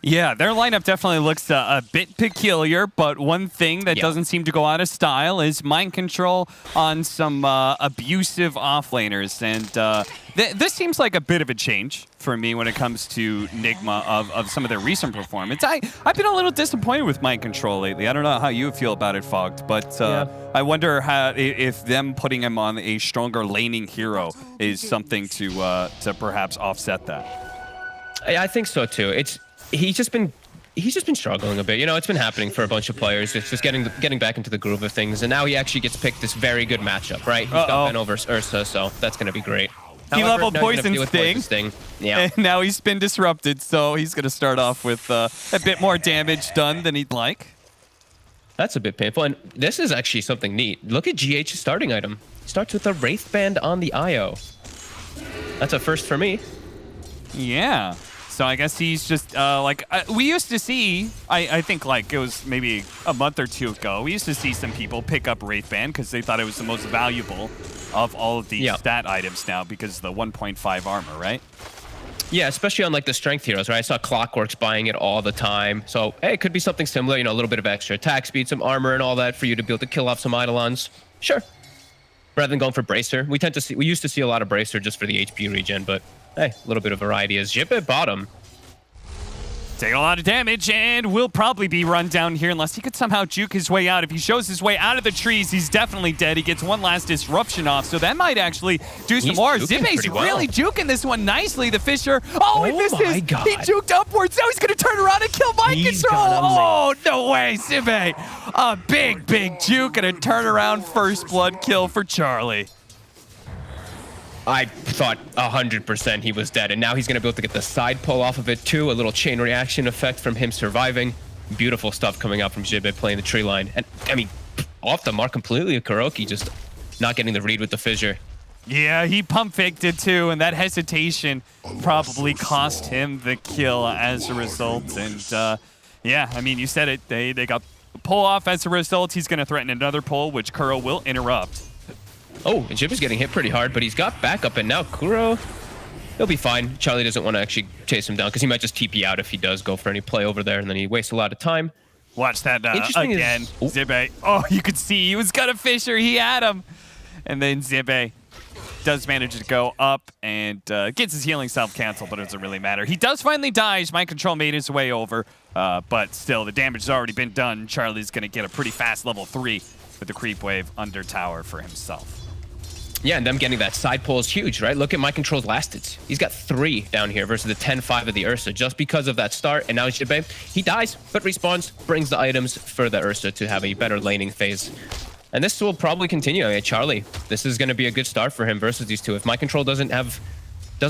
Yeah, their lineup definitely looks a bit peculiar, but one thing that doesn't seem to go out of style is mind control on some abusive offlaners. And this seems like a bit of a change for me when it comes to Nigma of some of their recent performance. I've been a little disappointed with mind control lately. I don't know how you feel about it, Fogged, but I wonder if them putting him on a stronger laning hero is something to perhaps offset that. I think so too. He's just been struggling a bit. You know, it's been happening for a bunch of players. It's just getting back into the groove of things. And now he actually gets picked this very good matchup, right? He's got Ben over Ursa, so that's going to be great. He leveled Poison Sting. Yeah. And now he's been disrupted, so he's going to start off with a bit more damage done than he'd like. That's a bit painful. And this is actually something neat. Look at GH's starting item. He starts with a Wraith Band on the IO. That's a first for me. Yeah. So I guess he's just we used to see, I think like it was maybe a month or two ago, we used to see some people pick up Wraith Band because they thought it was the most valuable of all of these stat items now because of the 1.5 armor, right? Yeah, especially on like the strength heroes, right? I saw Clockworks buying it all the time. So, hey, it could be something similar, you know, a little bit of extra attack speed, some armor and all that for you to be able to kill off some Eidolons. Sure. Rather than going for Bracer. We used to see a lot of Bracer just for the HP regen, but hey, a little bit of variety as Jip at bottom. Taking a lot of damage and will probably be run down here unless he could somehow juke his way out. If he shows his way out of the trees, he's definitely dead. He gets one last disruption off, so that might actually do some more. Zibe's really juking this one nicely. The Fisher, he misses. He juked upwards. Now he's going to turn around and kill mind control. Oh, no way, Zibe. A big, big juke and a turnaround first blood kill for Charlie. I thought 100% he was dead, and now he's going to be able to get the side pull off of it too, a little chain reaction effect from him surviving. Beautiful stuff coming out from Jibe playing the tree line. And, I mean, off the mark completely, KuroKy just not getting the read with the fissure. Yeah, he pump faked it too, and that hesitation probably cost him the kill as a result. And, yeah, I mean, you said it. They got pull off as a result. He's going to threaten another pull, which Kuro will interrupt. Oh, and Jip is getting hit pretty hard, but he's got backup, and now Kuro, he'll be fine. Charlie doesn't want to actually chase him down because he might just TP out if he does go for any play over there, and then he wastes a lot of time. Watch that again. Zibe. Oh, you could see he was gonna Fisher. He had him. And then Zibe does manage to go up and gets his healing self-cancel, but it doesn't really matter. He does finally die. His mind control made his way over, but still, the damage has already been done. Charlie's gonna get a pretty fast level 3 with the creep wave under tower for himself. Yeah, and them getting that side pull is huge, right? Look at my control's last hits. He's got 3 down here versus the 10-5 of the Ursa just because of that start. And now Jibe, he dies, but respawns, brings the items for the Ursa to have a better laning phase. And this will probably continue. I mean, Charlie, this is going to be a good start for him versus these two. If my control doesn't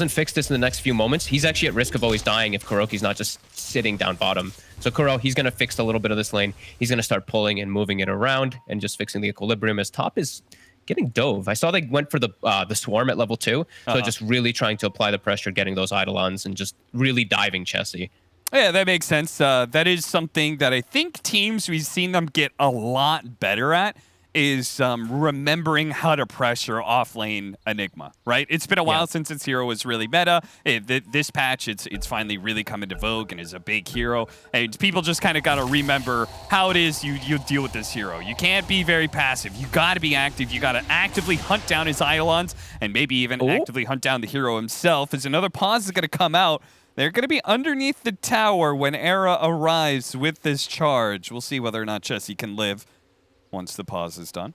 fix this in the next few moments, he's actually at risk of always dying if KuroKy's not just sitting down bottom. So Kuro, he's going to fix a little bit of this lane. He's going to start pulling and moving it around and just fixing the equilibrium as top is getting dove. I saw they went for the swarm at level 2, so just really trying to apply the pressure, getting those Eidolons, and just really diving Chessie. Yeah, that makes sense. That is something that I think teams, we've seen them get a lot better at, is remembering how to pressure off-lane Enigma, right? It's been a while since its hero was really meta. This patch, it's finally really come into vogue and is a big hero. And people just kind of got to remember how it is you deal with this hero. You can't be very passive. You got to be active. You got to actively hunt down his Eidolons and maybe even actively hunt down the hero himself. As another pause is going to come out, they're going to be underneath the tower when Era arrives with this charge. We'll see whether or not Chessie can live once the pause is done.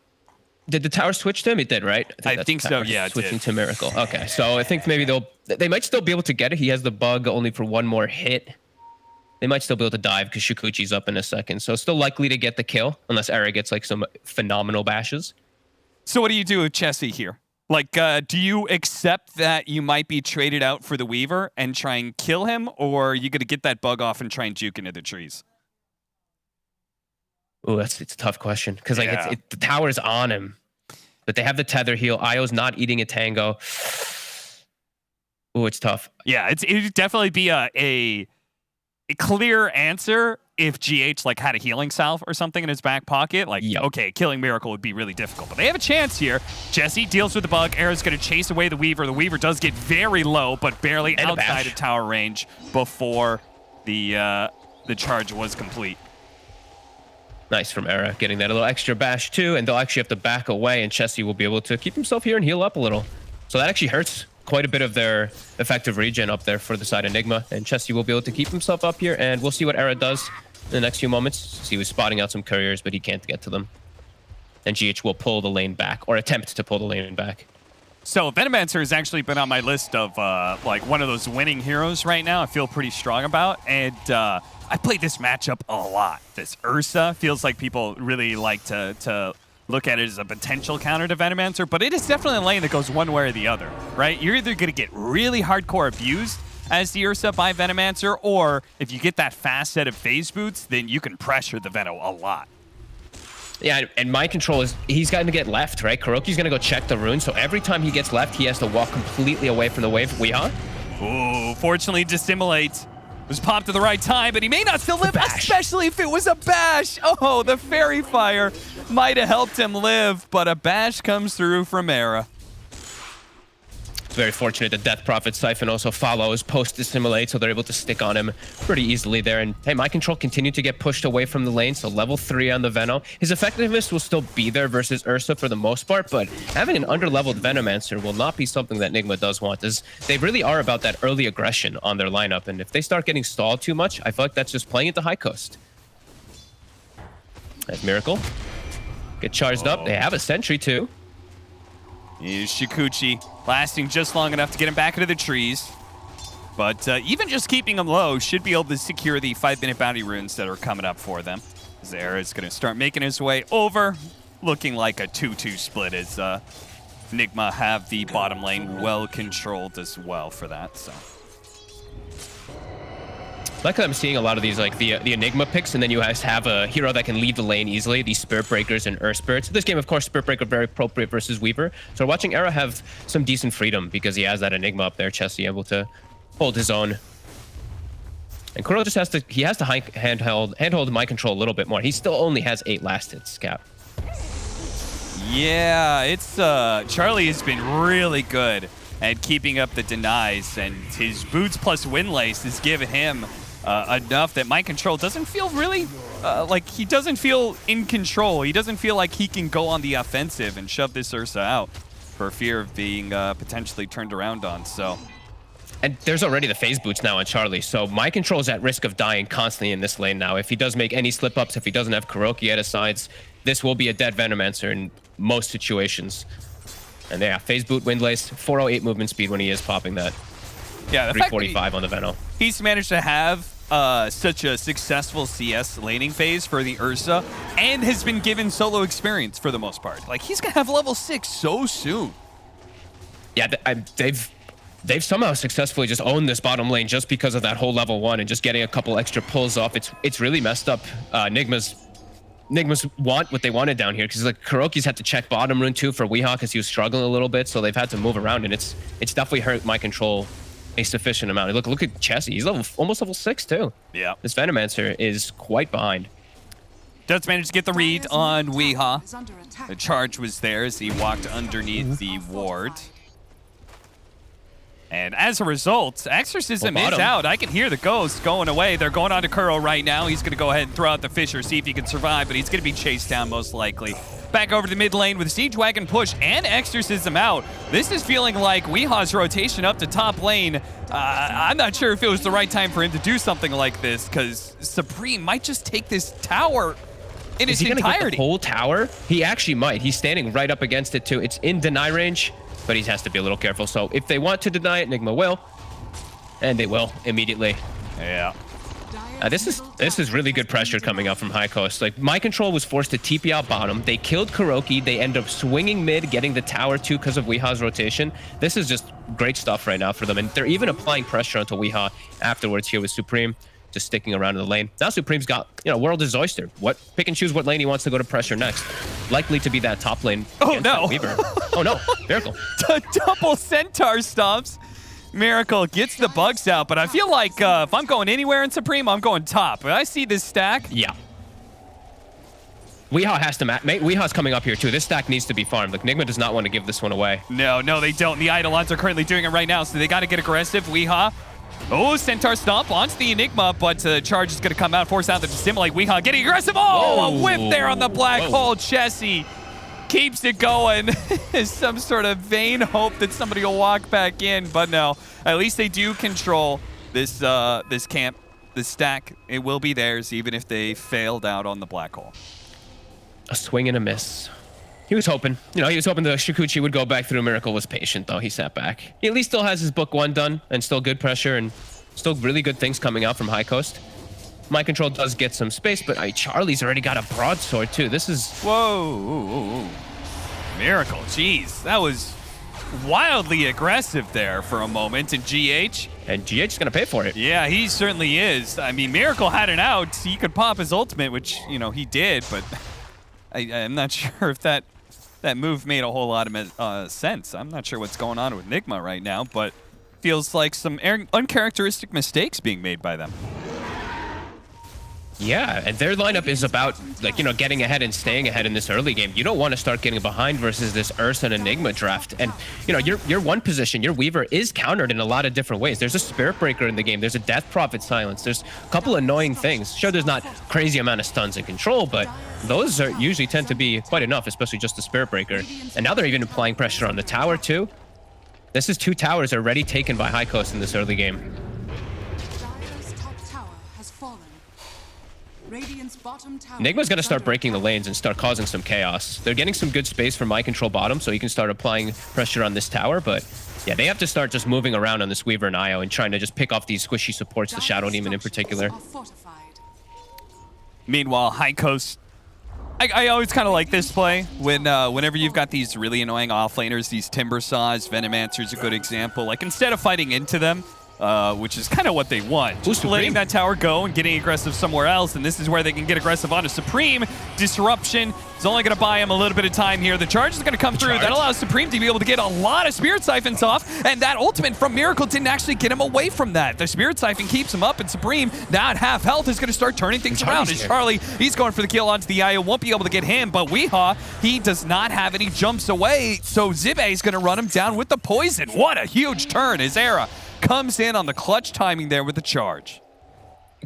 Did the tower switch to him? It did, right? I think so, yeah, it switching did. to Miracle. Okay, so I think maybe they might still be able to get it. He has the bug only for one more hit. They might still be able to dive because Shukuchi's up in a second. So still likely to get the kill unless Era gets like some phenomenal bashes. So what do you do with Chessie here? Like, do you accept that you might be traded out for the Weaver and try and kill him, or are you going to get that bug off and try and juke into the trees? Oh, it's a tough question because like the tower's on him, but they have the tether heal. Io's not eating a tango. Oh, it's tough. Yeah, it'd definitely be a clear answer if GH like had a healing salve or something in his back pocket. Like, okay, killing Miracle would be really difficult, but they have a chance here. Chessie deals with the bug. Era's going to chase away the Weaver. The Weaver does get very low, but barely outside of tower range before the charge was complete. Nice from Era, getting that a little extra bash too, and they'll actually have to back away, and Chessie will be able to keep himself here and heal up a little. So that actually hurts quite a bit of their effective regen up there for the side of Nigma, and Chessie will be able to keep himself up here, and we'll see what Era does in the next few moments. He was spotting out some couriers, but he can't get to them. And GH will pull the lane back, or attempt to pull the lane back. So Venomancer has actually been on my list of like one of those winning heroes right now. I feel pretty strong about, and I played this matchup a lot. This Ursa feels like people really like to look at it as a potential counter to Venomancer, but it is definitely a lane that goes one way or the other, right? You're either going to get really hardcore abused as the Ursa by Venomancer, or if you get that fast set of phase boots, then you can pressure the Veno a lot. Yeah, and mind control is, he's got to get left, right? Kuroki's going to go check the rune, so every time he gets left, he has to walk completely away from the wave. Weehaw? Ooh, fortunately, Dissimulate was popped at the right time, but he may not still live, especially if it was a bash. Oh, the Fairy Fire might have helped him live, but a bash comes through from Era. It's very fortunate that Death Prophet Siphon also follows post-dissimulate, so they're able to stick on him pretty easily there. And hey, Mind Control continued to get pushed away from the lane, so level 3 on the Veno. His effectiveness will still be there versus Ursa for the most part, but having an under-leveled Venomancer will not be something that Nigma does want, as they really are about that early aggression on their lineup. And if they start getting stalled too much, I feel like that's just playing it to high coast. That's Miracle. Get charged up. They have a sentry too. Here's Shikuchi, lasting just long enough to get him back into the trees. But even just keeping him low should be able to secure the 5-minute bounty runes that are coming up for them. Zera is going to start making his way over, looking like a 2-2 split as Nigma have the bottom lane well controlled as well for that. So. Like I'm seeing a lot of these, like the Enigma picks, and then you guys have a hero that can leave the lane easily, these Spirit Breakers and Earth Spirits. This game, of course, Spirit Breaker very appropriate versus Weaver. So we're watching Era have some decent freedom because he has that Enigma up there, Chessie able to hold his own. And Kuro just has to, he has to handhold Mind Control a little bit more. He still only has 8 last hits, Cap. Yeah, it's Charlie has been really good at keeping up the denies, and his boots plus Windlace has given him enough that Mind Control doesn't feel really like he doesn't feel in control. He doesn't feel like he can go on the offensive and shove this Ursa out for fear of being potentially turned around on. So. And there's already the phase boots now on Charlie, so Mind Control is at risk of dying constantly in this lane now. If he does make any slip-ups, if he doesn't have Kuroki at his sides, this will be a dead Venomancer in most situations. And yeah, phase boot, Windlace, 408 movement speed when he is popping that. Yeah, 345 on the Veno. He's managed to have such a successful CS laning phase for the Ursa, and has been given solo experience for the most part. Like, he's gonna have level 6 so soon. Yeah, they've somehow successfully just owned this bottom lane just because of that whole level 1 and just getting a couple extra pulls off. It's really messed up Nigma's want what they wanted down here, because like Kuroki's had to check bottom rune too for Weehaw because he was struggling a little bit, so they've had to move around, and it's definitely hurt Mind Control a sufficient amount. Look at Chessie, he's almost level 6 too. Yeah, this Venomancer is quite behind. Does manage to get the read on Weehaw. The charge was there as he walked underneath the ward. And as a result, Exorcism is out. I can hear the ghost going away. They're going on to Kuro right now. He's going to go ahead and throw out the Fisher, see if he can survive, but he's going to be chased down most likely. Back over to the mid lane with Siege Wagon push and Exorcism out. This is feeling like Weehaw's rotation up to top lane. I'm not sure if it was the right time for him to do something like this, because Supreme might just take this tower in its entirety. Is he going to get the whole tower? He actually might. He's standing right up against it too. It's in deny range, but he has to be a little careful. So if they want to deny it, Nigma will, and they will immediately. Yeah. This is really good pressure coming up from High Coast. Like, Mind Control was forced to TP out bottom. They killed Kuroki. They end up swinging mid, getting the tower too because of Weehaw's rotation. This is just great stuff right now for them, and they're even applying pressure onto Weehaw afterwards here with Supreme just sticking around in the lane. Now Supreme's got, World is oyster. Pick and choose what lane he wants to go to pressure next. Likely to be that top lane. Oh no! Weaver. Oh no! Miracle. Double Centaur stops. Miracle gets the bugs out, but I feel like if I'm going anywhere in Supreme, I'm going top. But I see this stack. Yeah. Weehaw has to Weehaw's coming up here too. This stack needs to be farmed. Like, Nigma does not want to give this one away. No, they don't. The Eidolons are currently doing it right now, so they got to get aggressive. Weehaw Oh, Centaur Stomp onto the Enigma, but the charge is going to come out, force out the Dissimulate. Weehaw getting aggressive. Oh, a whip there on the black hole. Chessie keeps it going. Some sort of vain hope that somebody will walk back in, but no. At least they do control this this camp, this stack. It will be theirs, even if they failed out on the black hole. A swing and a miss. He was hoping. You know, he was hoping the Shukuchi would go back through. Miracle was patient, though. He sat back. He at least still has his book 1 done, and still good pressure, and still really good things coming out from High Coast. Mind Control does get some space, but Charlie's already got a broadsword, too. This is... Whoa. Miracle. Jeez. That was wildly aggressive there for a moment in GH. And GH is going to pay for it. Yeah, he certainly is. I mean, Miracle had an out. He could pop his ultimate, which, you know, he did, but I'm not sure if that move made a whole lot of sense. I'm not sure what's going on with Nigma right now, but feels like some uncharacteristic mistakes being made by them. Yeah, and their lineup is about, like, you know, getting ahead and staying ahead in this early game. You don't want to start getting behind versus this Ursa and Enigma draft. And, you know, your one position, your Weaver, is countered in a lot of different ways. There's a Spirit Breaker in the game. There's a Death Prophet Silence. There's a couple annoying things. Sure, there's not crazy amount of stuns and control, but those are usually tend to be quite enough, especially just the Spirit Breaker. And now they're even applying pressure on the tower, too. This is 2 towers already taken by High Coast in this early game. Nigma's going to start breaking the lanes and start causing some chaos. They're getting some good space from My Control bottom, so he can start applying pressure on this tower, but yeah, they have to start just moving around on this Weaver and Io and trying to just pick off these squishy supports, the Shadow Demon in particular. Meanwhile, High Coast, I always kind of like this play whenever you've got these really annoying offlaners, these Timber Saws, Venomancer's a good example. Like, instead of fighting into them, which is kind of what they want. Just letting that tower go and getting aggressive somewhere else, and this is where they can get aggressive onto Supreme. Disruption is only going to buy him a little bit of time here. The charge is going to come through. That allows Supreme to be able to get a lot of Spirit Siphons off, and that ultimate from Miracle didn't actually get him away from that. The Spirit Siphon keeps him up, and Supreme, now at half health, is going to start turning things around. And Charlie, he's going for the kill onto the Io, won't be able to get him, but Weehaw, he does not have any jumps away, so Zibe is going to run him down with the poison. What a huge turn. His Era comes in on the clutch timing there with the charge.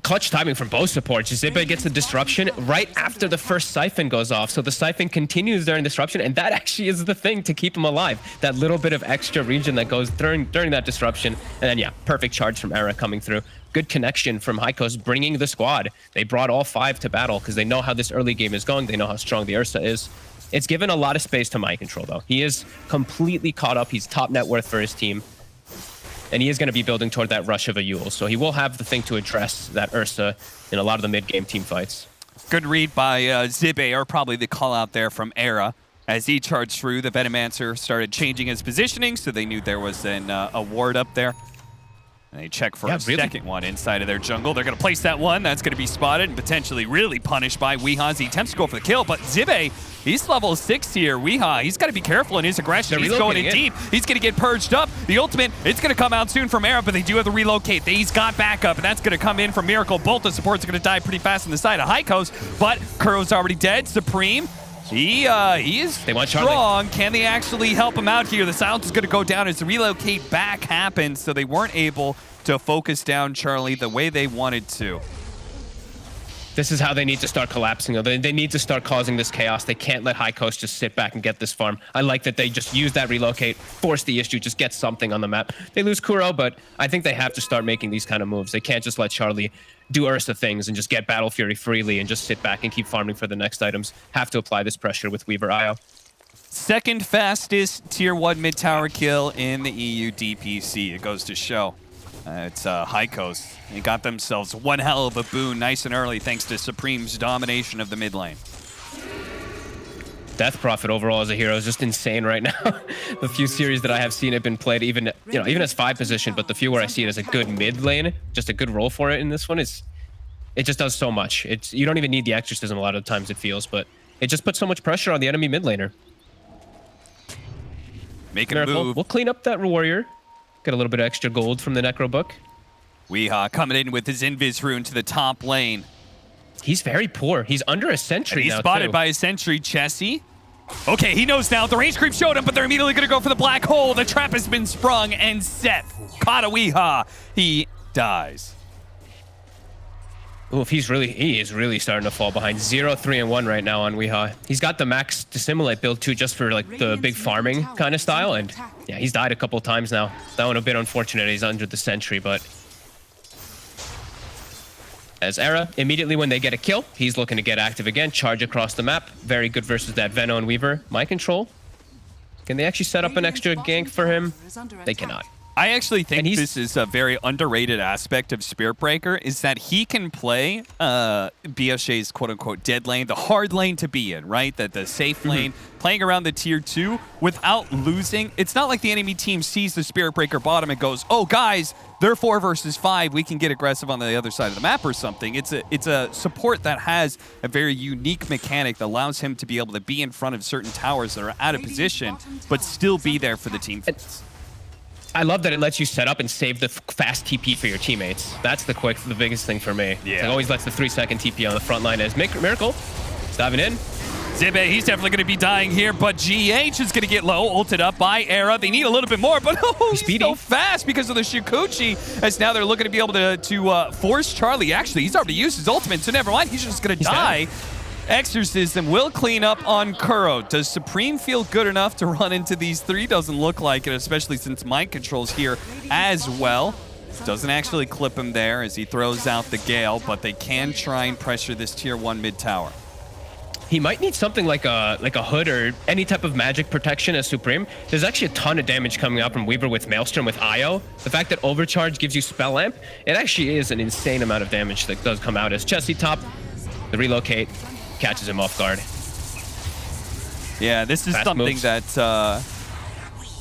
Clutch timing from both supports. Zibe gets the disruption right after the first siphon goes off. So the siphon continues during disruption, and that actually is the thing to keep him alive. That little bit of extra region that goes during that disruption. And then, yeah, perfect charge from Era coming through. Good connection from High Coast bringing the squad. They brought all 5 to battle because they know how this early game is going. They know how strong the Ursa is. It's given a lot of space to Mind Control, though. He is completely caught up. He's top net worth for his team. And he is going to be building toward that rush of a Yule. So he will have the thing to address that Ursa in a lot of the mid-game team fights. Good read by Zibe, or probably the call out there from Era. As he charged through, the Venomancer started changing his positioning, so they knew there was a ward up there. And they check for a second one inside of their jungle. They're going to place that one. That's going to be spotted and potentially really punished by Weehaw. He attempts to go for the kill, but Zibe, he's level 6 here. Weehaw, he's got to be careful in his aggression. He's going in deep. He's going to get purged up. The ultimate, it's going to come out soon from Era, but they do have to relocate. He's got backup, and that's going to come in from Miracle. Both the supports are going to die pretty fast on the side of High Coast, but Kuro's already dead. Supreme, he is strong. Can they actually help him out here? The silence is going to go down as the relocate back happens, so they weren't able to focus down Charlie the way they wanted to. This is how they need to start collapsing. They need to start causing this chaos. They can't let High Coast just sit back and get this farm. I like that they just use that relocate, force the issue, just get something on the map. They lose Kuro, but I think they have to start making these kind of moves. They can't just let Charlie do Ursa things and just get Battle Fury freely and just sit back and keep farming for the next items. Have to apply this pressure with Weaver Io. Second fastest tier 1 mid tower kill in the EU DPC. It goes to show. It's High Coast. They got themselves one hell of a boon nice and early thanks to Supreme's domination of the mid lane. Death Prophet overall as a hero is just insane right now. The few series that I have seen have been played even as 5 position, but the few where I see it as a good mid lane, just a good role for it in this one, it just does so much. You don't even need the exorcism a lot of the times it feels, but it just puts so much pressure on the enemy mid laner. Making a move. We'll clean up that warrior. Get a little bit of extra gold from the Necro Book. Weehaw coming in with his Invis rune to the top lane. He's very poor. He's under a sentry now, he's spotted by a sentry, Chessie. Okay, he knows now. The range creep showed him, but they're immediately going to go for the black hole. The trap has been sprung and set. Caught a Weehaw. He dies. Oof, he is really starting to fall behind. 0-3-1 right now on Weehaw. He's got the max dissimulate build too, just for like the big farming kind of style. And yeah, he's died a couple times now. That one a bit unfortunate. He's under the sentry, but as Era, immediately when they get a kill, he's looking to get active again, charge across the map. Very good versus that Veno and Weaver. Mind control. Can they actually set up an extra gank for him? They cannot. I actually think this is a very underrated aspect of Spirit Breaker, is that he can play BSJ's quote-unquote dead lane, the hard lane to be in, right? The safe lane, playing around the tier 2 without losing. It's not like the enemy team sees the Spirit Breaker bottom and goes, oh, guys, they're 4 versus 5. We can get aggressive on the other side of the map or something. It's a support that has a very unique mechanic that allows him to be able to be in front of certain towers that are out of position, but still be there for the team. I love that it lets you set up and save the fast TP for your teammates. That's the biggest thing for me. Yeah. It always lets the 3-second TP on the front line as Miracle is diving in. Zibe, he's definitely going to be dying here, but GH is going to get low, ulted up by Era. They need a little bit more, but he's so fast because of the Shukuchi, as now they're looking to be able to force Charlie. Actually, he's already used his ultimate, so never mind. He's just going to die. Down. Exorcism will clean up on Kuro. Does Supreme feel good enough to run into these 3? Doesn't look like it, especially since Mind Control's here as well. Doesn't actually clip him there as he throws out the Gale, but they can try and pressure this tier 1 mid tower. He might need something like a hood or any type of magic protection as Supreme. There's actually a ton of damage coming out from Weaver with Maelstrom, with Io. The fact that Overcharge gives you Spell Lamp, it actually is an insane amount of damage that does come out as Chessie top. The relocate catches him off guard. Yeah, this is something that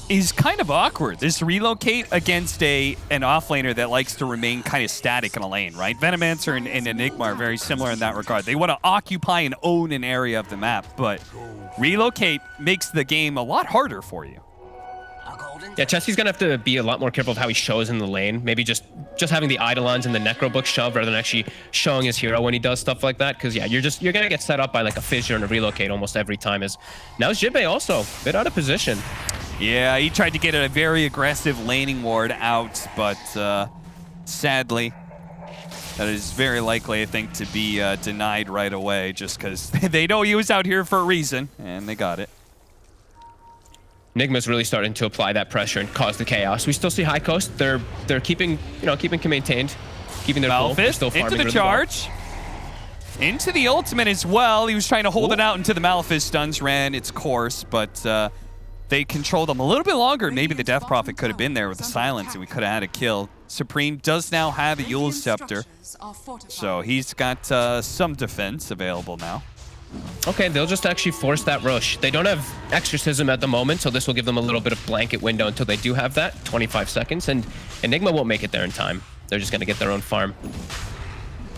is kind of awkward. This relocate against an offlaner that likes to remain kind of static in a lane, right? Venomancer and Nigma are very similar in that regard. They want to occupy and own an area of the map, but relocate makes the game a lot harder for you. Yeah, Chessie's gonna have to be a lot more careful of how he shows in the lane. Maybe just having the Eidolons and the Necro Book shove rather than actually showing his hero when he does stuff like that. Because yeah, you're gonna get set up by like a fissure and a relocate almost every time. As now Jibe also a bit out of position. Yeah, he tried to get a very aggressive laning ward out, but sadly, that is very likely, I think, to be denied right away, just because they know he was out here for a reason, and they got it. Nigma's really starting to apply that pressure and cause the chaos. We still see High Coast. They're keeping maintained, keeping their cool. Still farming into the charge, into the ultimate as well. He was trying to hold it out until the Malefice stuns ran its course, but they controlled him a little bit longer. Maybe the Death Prophet could have been there with the silence, and we could have had a kill. Supreme does now have a Eul's Scepter, so he's got some defense available now. Okay, they'll just actually force that rush. They don't have Exorcism at the moment, so this will give them a little bit of blanket window until they do have that, 25 seconds, and Enigma won't make it there in time. They're just going to get their own farm.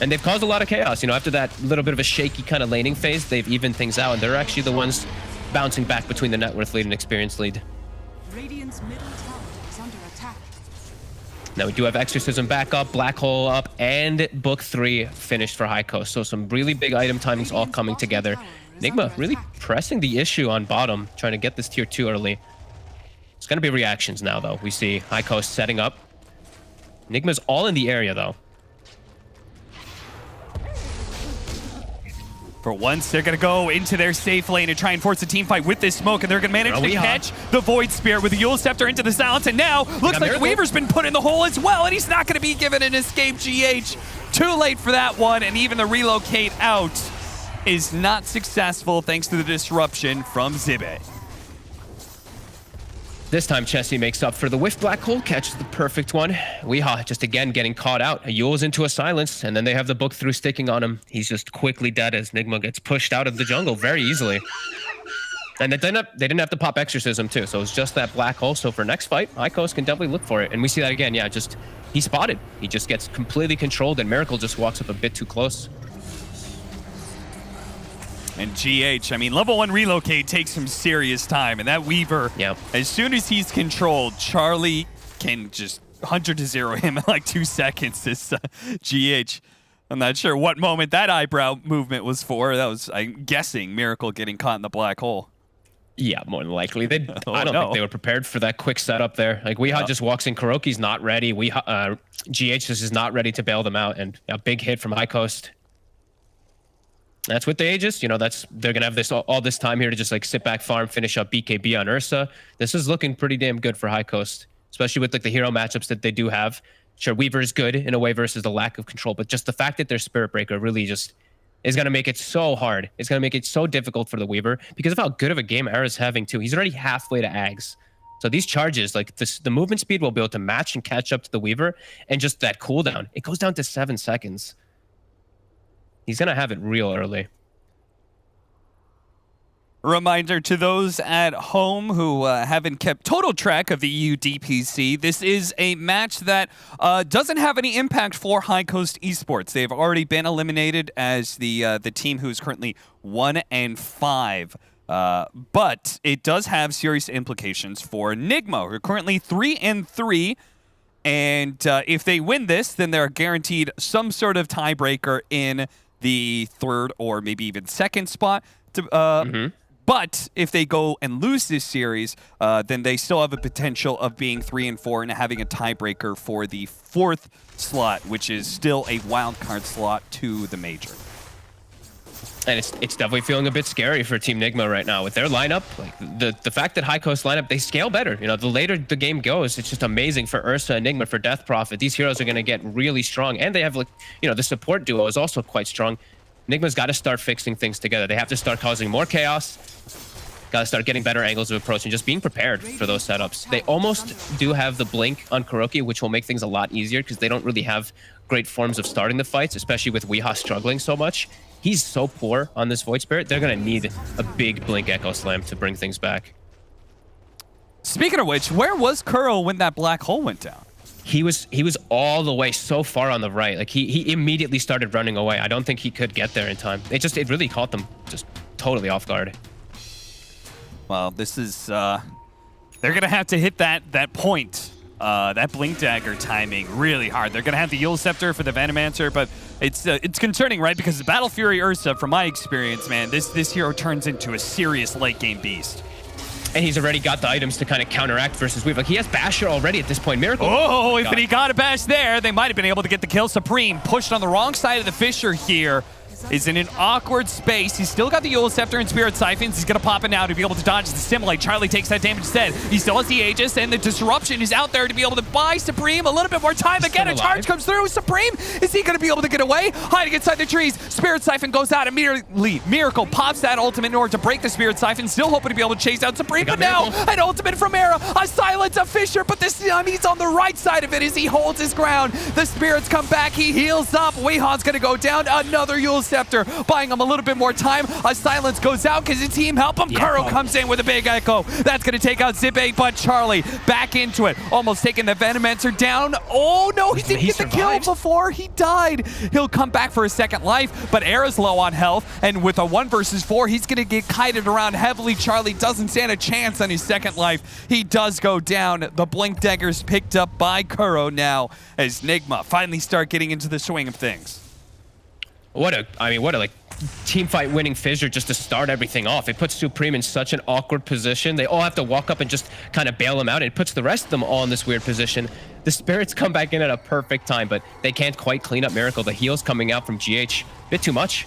And they've caused a lot of chaos. You know, after that little bit of a shaky kind of laning phase, they've evened things out, and they're actually the ones bouncing back between the net worth lead and experience lead. Radiant's middle tower is under attack. Now we do have Exorcism back up, Black Hole up, and Book 3 finished for High Coast. So some really big item timings all coming together. Nigma really pressing the issue on bottom, trying to get this tier 2 early. It's going to be reactions now, though. We see High Coast setting up. Nigma's all in the area, though. For once, they're going to go into their safe lane and try and force a team fight with this smoke, and they're going to manage to catch the Void Spirit with the Eul's Scepter into the silence, and now looks like Weaver's been put in the hole as well, and he's not going to be given an escape GH. Too late for that one, and even the relocate out is not successful thanks to the disruption from Zibe. This time, Chessie makes up for the whiff. Black Hole catches the perfect one. Weehaw just again getting caught out. A Eul's into a silence, and then they have the Book through sticking on him. He's just quickly dead as Nigma gets pushed out of the jungle very easily. And they didn't have to pop Exorcism too, so it was just that Black Hole. So for next fight, Icos can definitely look for it. And we see that again, yeah, just he's spotted. He just gets completely controlled, and Miracle just walks up a bit too close. And GH, I mean, level 1 relocate takes some serious time, and that Weaver, as soon as he's controlled, Charlie can just 100-0 him in like 2 seconds. This GH, I'm not sure what moment that eyebrow movement was for. That was, I'm guessing, Miracle getting caught in the Black Hole. Yeah, more than likely. They, Oh, I don't no. think they were prepared for that quick setup there. Like, Weehaw just walks in, Kuroki's not ready. GH just is not ready to bail them out, and a big hit from High Coast. That's with the Aegis. You know, they're gonna have this all this time here to just like sit back, farm, finish up BKB on Ursa. This is looking pretty damn good for High Coast, especially with like the hero matchups that they do have. Sure, Weaver is good in a way versus the lack of control, but just the fact that their Spirit Breaker really just is going to make it so hard. It's going to make it so difficult for the Weaver because of how good of a game Era's having too. He's already halfway to Ags. So these charges, like the movement speed will be able to match and catch up to the Weaver, and just that cooldown, it goes down to 7 seconds. He's going to have it real early. Reminder to those at home who haven't kept total track of the EU DPC, this is a match that doesn't have any impact for High Coast Esports. They've already been eliminated as the team who is currently 1-5. But it does have serious implications for Nigma, who are currently 3-3. And if they win this, then they're guaranteed some sort of tiebreaker in the third or maybe even second spot. But if they go and lose this series, then they still have a potential of being 3-4 and having a tiebreaker for the fourth slot, which is still a wild card slot to the major. And it's definitely feeling a bit scary for Team Nigma right now with their lineup. Like the fact that High Coast lineup, they scale better. You know, the later the game goes, it's just amazing for Ursa and Nigma, for Death Prophet. These heroes are going to get really strong, and they have, like, you know, the support duo is also quite strong. Nigma's got to start fixing things together. They have to start causing more chaos. Got to start getting better angles of approach and just being prepared for those setups. They almost do have the blink on Kuroki, which will make things a lot easier because they don't really have great forms of starting the fights, especially with Weehaw struggling so much. He's so poor on this Void Spirit. They're going to need a big blink Echo Slam to bring things back. Speaking of which, where was Kuro when that black hole went down? He was all the way so far on the right. Like he immediately started running away. I don't think he could get there in time. It really caught them just totally off guard. Well, this is they're gonna have to hit that point, that blink dagger timing really hard. They're gonna have the Yule Scepter for the Venomancer, but it's concerning, right? Because the Battle Fury Ursa, from my experience, man, this hero turns into a serious late game beast. And he's already got the items to kind of counteract versus Weave. Like, he has Basher already at this point. Miracle. Oh, if he got a bash there, they might have been able to get the kill. Supreme pushed on the wrong side of the Fissure here. Is in an awkward space. He's still got the Yule Scepter and Spirit Siphons. He's going to pop it now to be able to dodge the Stimulate. Charlie takes that damage instead. He still has the Aegis, and the Disruption is out there to be able to buy Supreme a little bit more time. Again, a charge comes through. Supreme, is he going to be able to get away? Hiding inside the trees. Spirit Siphon goes out immediately. Miracle pops that ultimate in order to break the Spirit Siphon. Still hoping to be able to chase out Supreme, but now an ultimate from Era. A silence of Fissure, but this time he's on the right side of it as he holds his ground. The Spirits come back. He heals up. Weeha's going to go down. Another Yule Scepter, buying him a little bit more time. A silence goes out because the team help him. Kuro comes in with a big echo. That's going to take out Zibbe, but Charlie back into it. Almost taking the Venomancer down. Oh no, he didn't get the kill before he died. He'll come back for a second life, but Era's low on health, and with a 1 versus 4, he's going to get kited around heavily. Charlie doesn't stand a chance on his second life. He does go down. The Blink Dagger's picked up by Kuro now as Nigma finally start getting into the swing of things. What a like team fight winning Fissure just to start everything off. It puts Supreme in such an awkward position. They all have to walk up and just kind of bail him out. It puts the rest of them all in this weird position. The Spirits come back in at a perfect time, but they can't quite clean up Miracle. The heals coming out from GH, bit too much.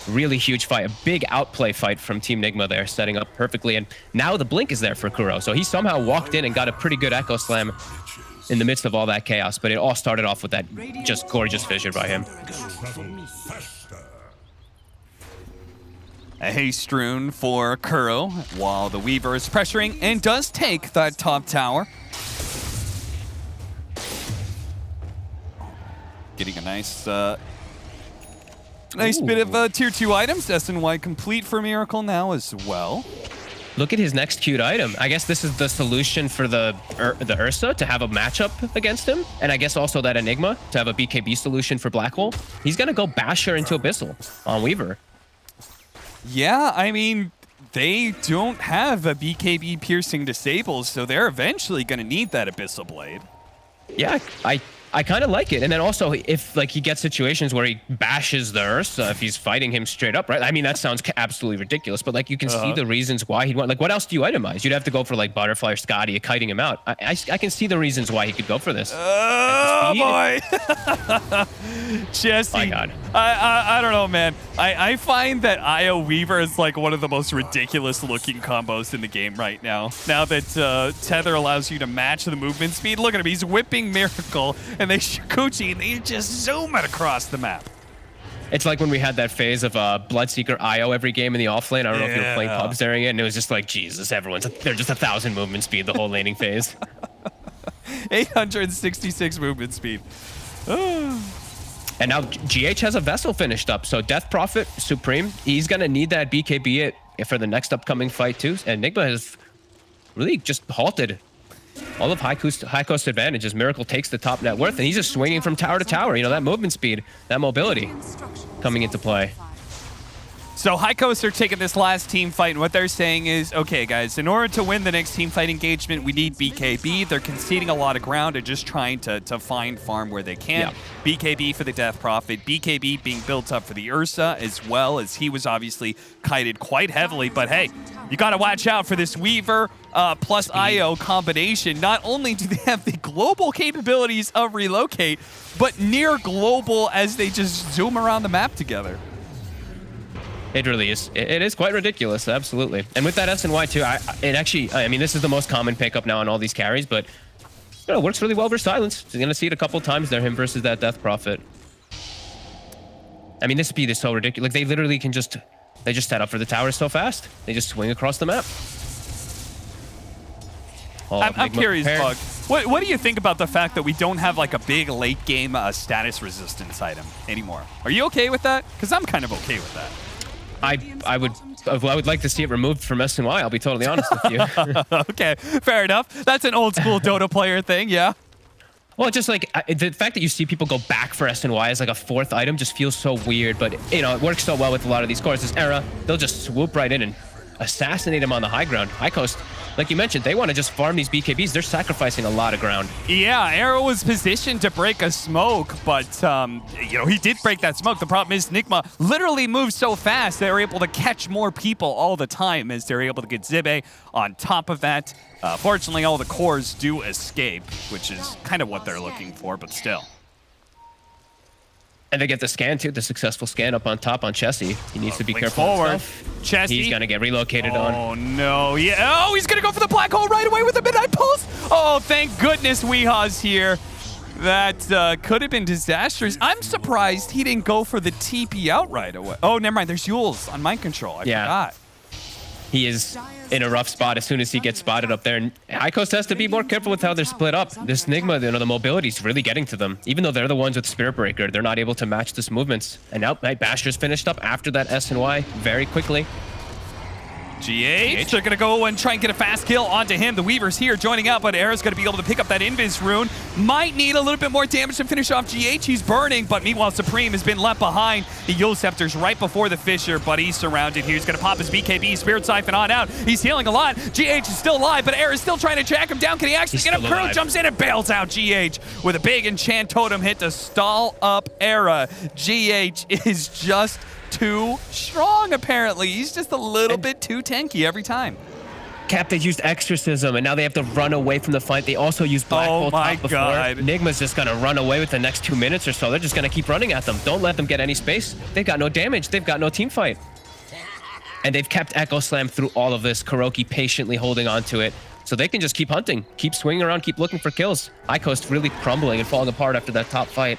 Really huge fight, a big outplay fight from Team Nigma there, setting up perfectly. And now the blink is there for Kuro. So he somehow walked in and got a pretty good Echo Slam in the midst of all that chaos, but it all started off with that just gorgeous Fissure by him. A haste rune for Kuro while the Weaver is pressuring and does take that top tower. Getting a nice bit of tier 2 items. SNY complete for Miracle now as well. Look at his next cute item. I guess this is the solution for the Ursa to have a matchup against him. And I guess also that Enigma to have a BKB solution for Black Hole. He's going to go Basher into Abyssal on Weaver. Yeah, I mean, they don't have a BKB piercing disable, so they're eventually going to need that Abyssal Blade. Yeah, I I kind of like it. And then also, if like he gets situations where he bashes the Ursa, if he's fighting him straight up, right? I mean, that sounds absolutely ridiculous, but like you can see the reasons why he'd want. Like, what else do you itemize? You'd have to go for like Butterfly or Scotty, kiting him out. I can see the reasons why he could go for this. Oh boy, Jesse. My God. I don't know, man. I find that IO Weaver is like one of the most ridiculous looking combos in the game right now. Now that Tether allows you to match the movement speed, look at him. He's whipping Miracle, and they Shikuchi, and they just zoom it across the map. It's like when we had that phase of Bloodseeker IO every game in the offlane. I don't know if you were playing pubs during it, and it was just like, Jesus, they're just 1,000 movement speed the whole laning phase. 866 movement speed. And now GH has a Vessel finished up, so Death Prophet, Supreme, he's going to need that BKB it for the next upcoming fight too. And Nigma has really just halted all of High Coast advantages. Miracle takes the top net worth, and he's just swinging from tower to tower. You know, that movement speed, that mobility coming into play. So High Coast are taking this last team fight, and what they're saying is, okay, guys, in order to win the next team fight engagement, we need BKB. They're conceding a lot of ground and just trying to find farm where they can. Yeah. BKB for the Death Prophet. BKB being built up for the Ursa, as well as he was obviously kited quite heavily. But hey, you got to watch out for this Weaver plus IO combination. Not only do they have the global capabilities of relocate, but near global as they just zoom around the map together. It really is. It is quite ridiculous, absolutely. And with that SNY too, I mean, this is the most common pickup now on all these carries, but you know, it works really well versus Silence. You're gonna see it a couple times there, him versus that Death Prophet. I mean, this speed is so ridiculous. Like, they literally can just set up for the towers so fast. They just swing across the map. Oh, I'm curious, Bug. What do you think about the fact that we don't have like a big late game status resistance item anymore? Are you okay with that? Because I'm kind of okay with that. I would like to see it removed from SNY. I'll be totally honest with you. Okay, fair enough. That's an old school Dota player thing, yeah. Well, just like the fact that you see people go back for SNY as like a fourth item just feels so weird. But you know, it works so well with a lot of these cores. This era, they'll just swoop right in and assassinate him on the high ground. High Coast, like you mentioned, they want to just farm these BKBs. They're sacrificing a lot of ground. Yeah, Arrow was positioned to break a smoke, but you know, he did break that smoke. The problem is Nigma literally moves so fast they're able to catch more people all the time as they're able to get Zibe on top of that. Fortunately, all the cores do escape, which is kind of what they're looking for, but still. And they get the scan too, the successful scan up on top on Chessie. He needs to be careful. Forward. Chessie. He's gonna get relocated on. Oh no, yeah. Oh, he's gonna go for the black hole right away with the midnight pulse. Oh, thank goodness Weeha's here. That could have been disastrous. I'm surprised he didn't go for the TP out right away. Oh, never mind. There's Yules on mind control. I forgot. He is in a rough spot as soon as he gets spotted up there. And High Coast has to be more careful with how they're split up. This Nigma, you know, the mobility is really getting to them. Even though they're the ones with Spirit Breaker, they're not able to match this movements. And now Night Basher's finished up after that SNY very quickly. GH, they're going to go and try and get a fast kill onto him. The Weaver's here joining up, but Era's going to be able to pick up that Invis rune. Might need a little bit more damage to finish off GH. He's burning, but meanwhile, Supreme has been left behind. The Yule Scepter's right before the Fissure, but he's surrounded here. He's going to pop his BKB, Spirit Siphon on out. He's healing a lot. GH is still alive, but Era's still trying to track him down. Can he actually get him? Crew jumps in and bails out GH with a big enchant totem hit to stall up Era. GH is just too strong, apparently. He's just a little bit too tanky every time. Cap, they used Exorcism, and now they have to run away from the fight. They also used Black Hole top before. Nigma's just going to run away with the next 2 minutes or so. They're just going to keep running at them. Don't let them get any space. They've got no damage. They've got no team fight. And they've kept Echo Slam through all of this. Kuroki patiently holding on to it. So they can just keep hunting, keep swinging around, keep looking for kills. High Coast really crumbling and falling apart after that top fight.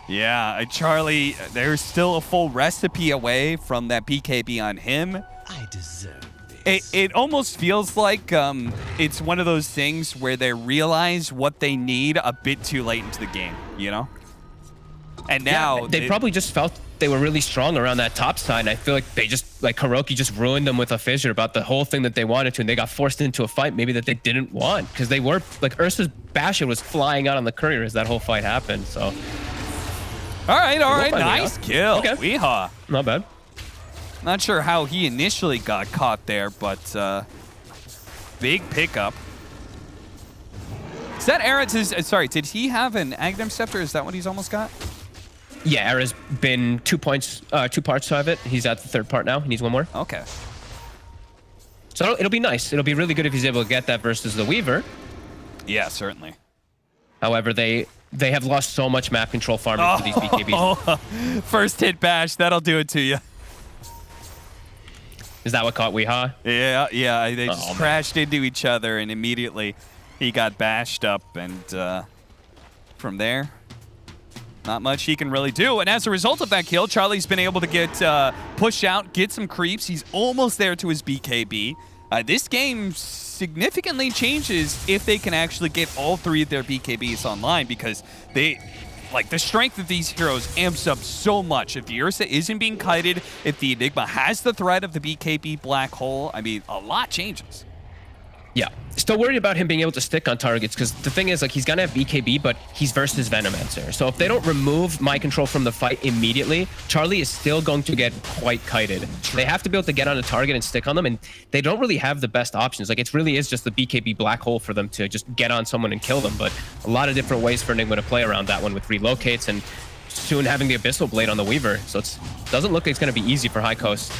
Yeah, Charlie, there's still a full recipe away from that BKB on him. I deserve this. It almost feels like it's one of those things where they realize what they need a bit too late into the game, you know? And now... Yeah, they probably just felt they were really strong around that top side, and I feel like they just, like, Kuroki just ruined them with a Fissure about the whole thing that they wanted to, and they got forced into a fight maybe that they didn't want, because they were, like, Ursa's Basher was flying out on the courier as that whole fight happened, so... All right, nice kill. Okay. Weehaw. Not bad. Not sure how he initially got caught there, but big pickup. Is that Aaron's? Sorry, did he have an Aghanim Scepter? Is that what he's almost got? Yeah, Era's been 2 parts of it. He's at the 3rd part now. He needs 1 more. Okay. So it'll be nice. It'll be really good if he's able to get that versus the Weaver. Yeah, certainly. However, they have lost so much map control farming to these BKBs. First hit bash, that'll do it to you. Is that what caught Weehaw? Yeah. They just crashed into each other, and immediately he got bashed up, and from there, not much he can really do. And as a result of that kill, Charlie's been able to get push out, get some creeps. He's almost there to his BKB. This game significantly changes if they can actually get all 3 of their BKBs online, because the strength of these heroes amps up so much. If the Ursa isn't being kited, if the Enigma has the threat of the BKB black hole, I mean, a lot changes. Yeah. Still worried about him being able to stick on targets, because the thing is, like, he's gonna have BKB, but he's versus Venomancer. So if they don't remove mind control from the fight immediately, Charlie is still going to get quite kited. They have to be able to get on a target and stick on them, and they don't really have the best options. Like, it really is just the BKB black hole for them to just get on someone and kill them. But a lot of different ways for Enigma to play around that one with relocates and soon having the Abyssal Blade on the Weaver. So it doesn't look like it's gonna be easy for High Coast.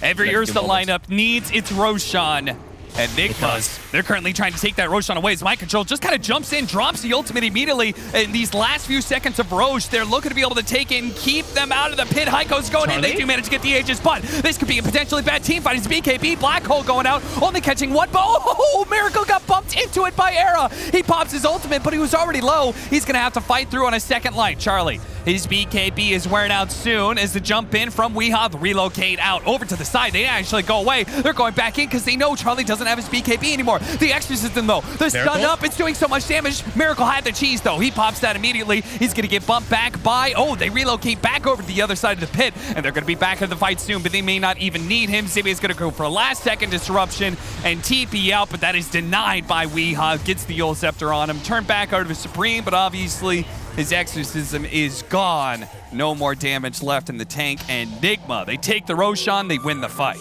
Every Ursa lineup needs its Roshan. And Nigma, they're currently trying to take that Roshan away. As Mind Control just kind of jumps in, drops the ultimate immediately. In these last few seconds of Roche, they're looking to be able to take in, keep them out of the pit. Heiko's going in. They do manage to get the Aegis, but this could be a potentially bad team fight. It's BKB, Black Hole going out, only catching 1 bow. Oh, Miracle got bumped into it by Era. He pops his ultimate, but he was already low. He's going to have to fight through on a second light. Charlie, his BKB is wearing out soon as the jump in from Weehaw, relocate out over to the side. They actually go away. They're going back in because they know Charlie doesn't have his BKB anymore. The Exorcism, though, they're stunned up. It's doing so much damage. Miracle had the cheese, though. He pops that immediately. He's going to get bumped back by, they relocate back over to the other side of the pit, and they're going to be back in the fight soon, but they may not even need him. Zibia's going to go for a last-second disruption and TP out, but that is denied by Weehaw. Gets the Yule Scepter on him. Turn back out of the Supreme, but obviously his Exorcism is gone. No more damage left in the tank, and Nigma, they take the Roshan, they win the fight.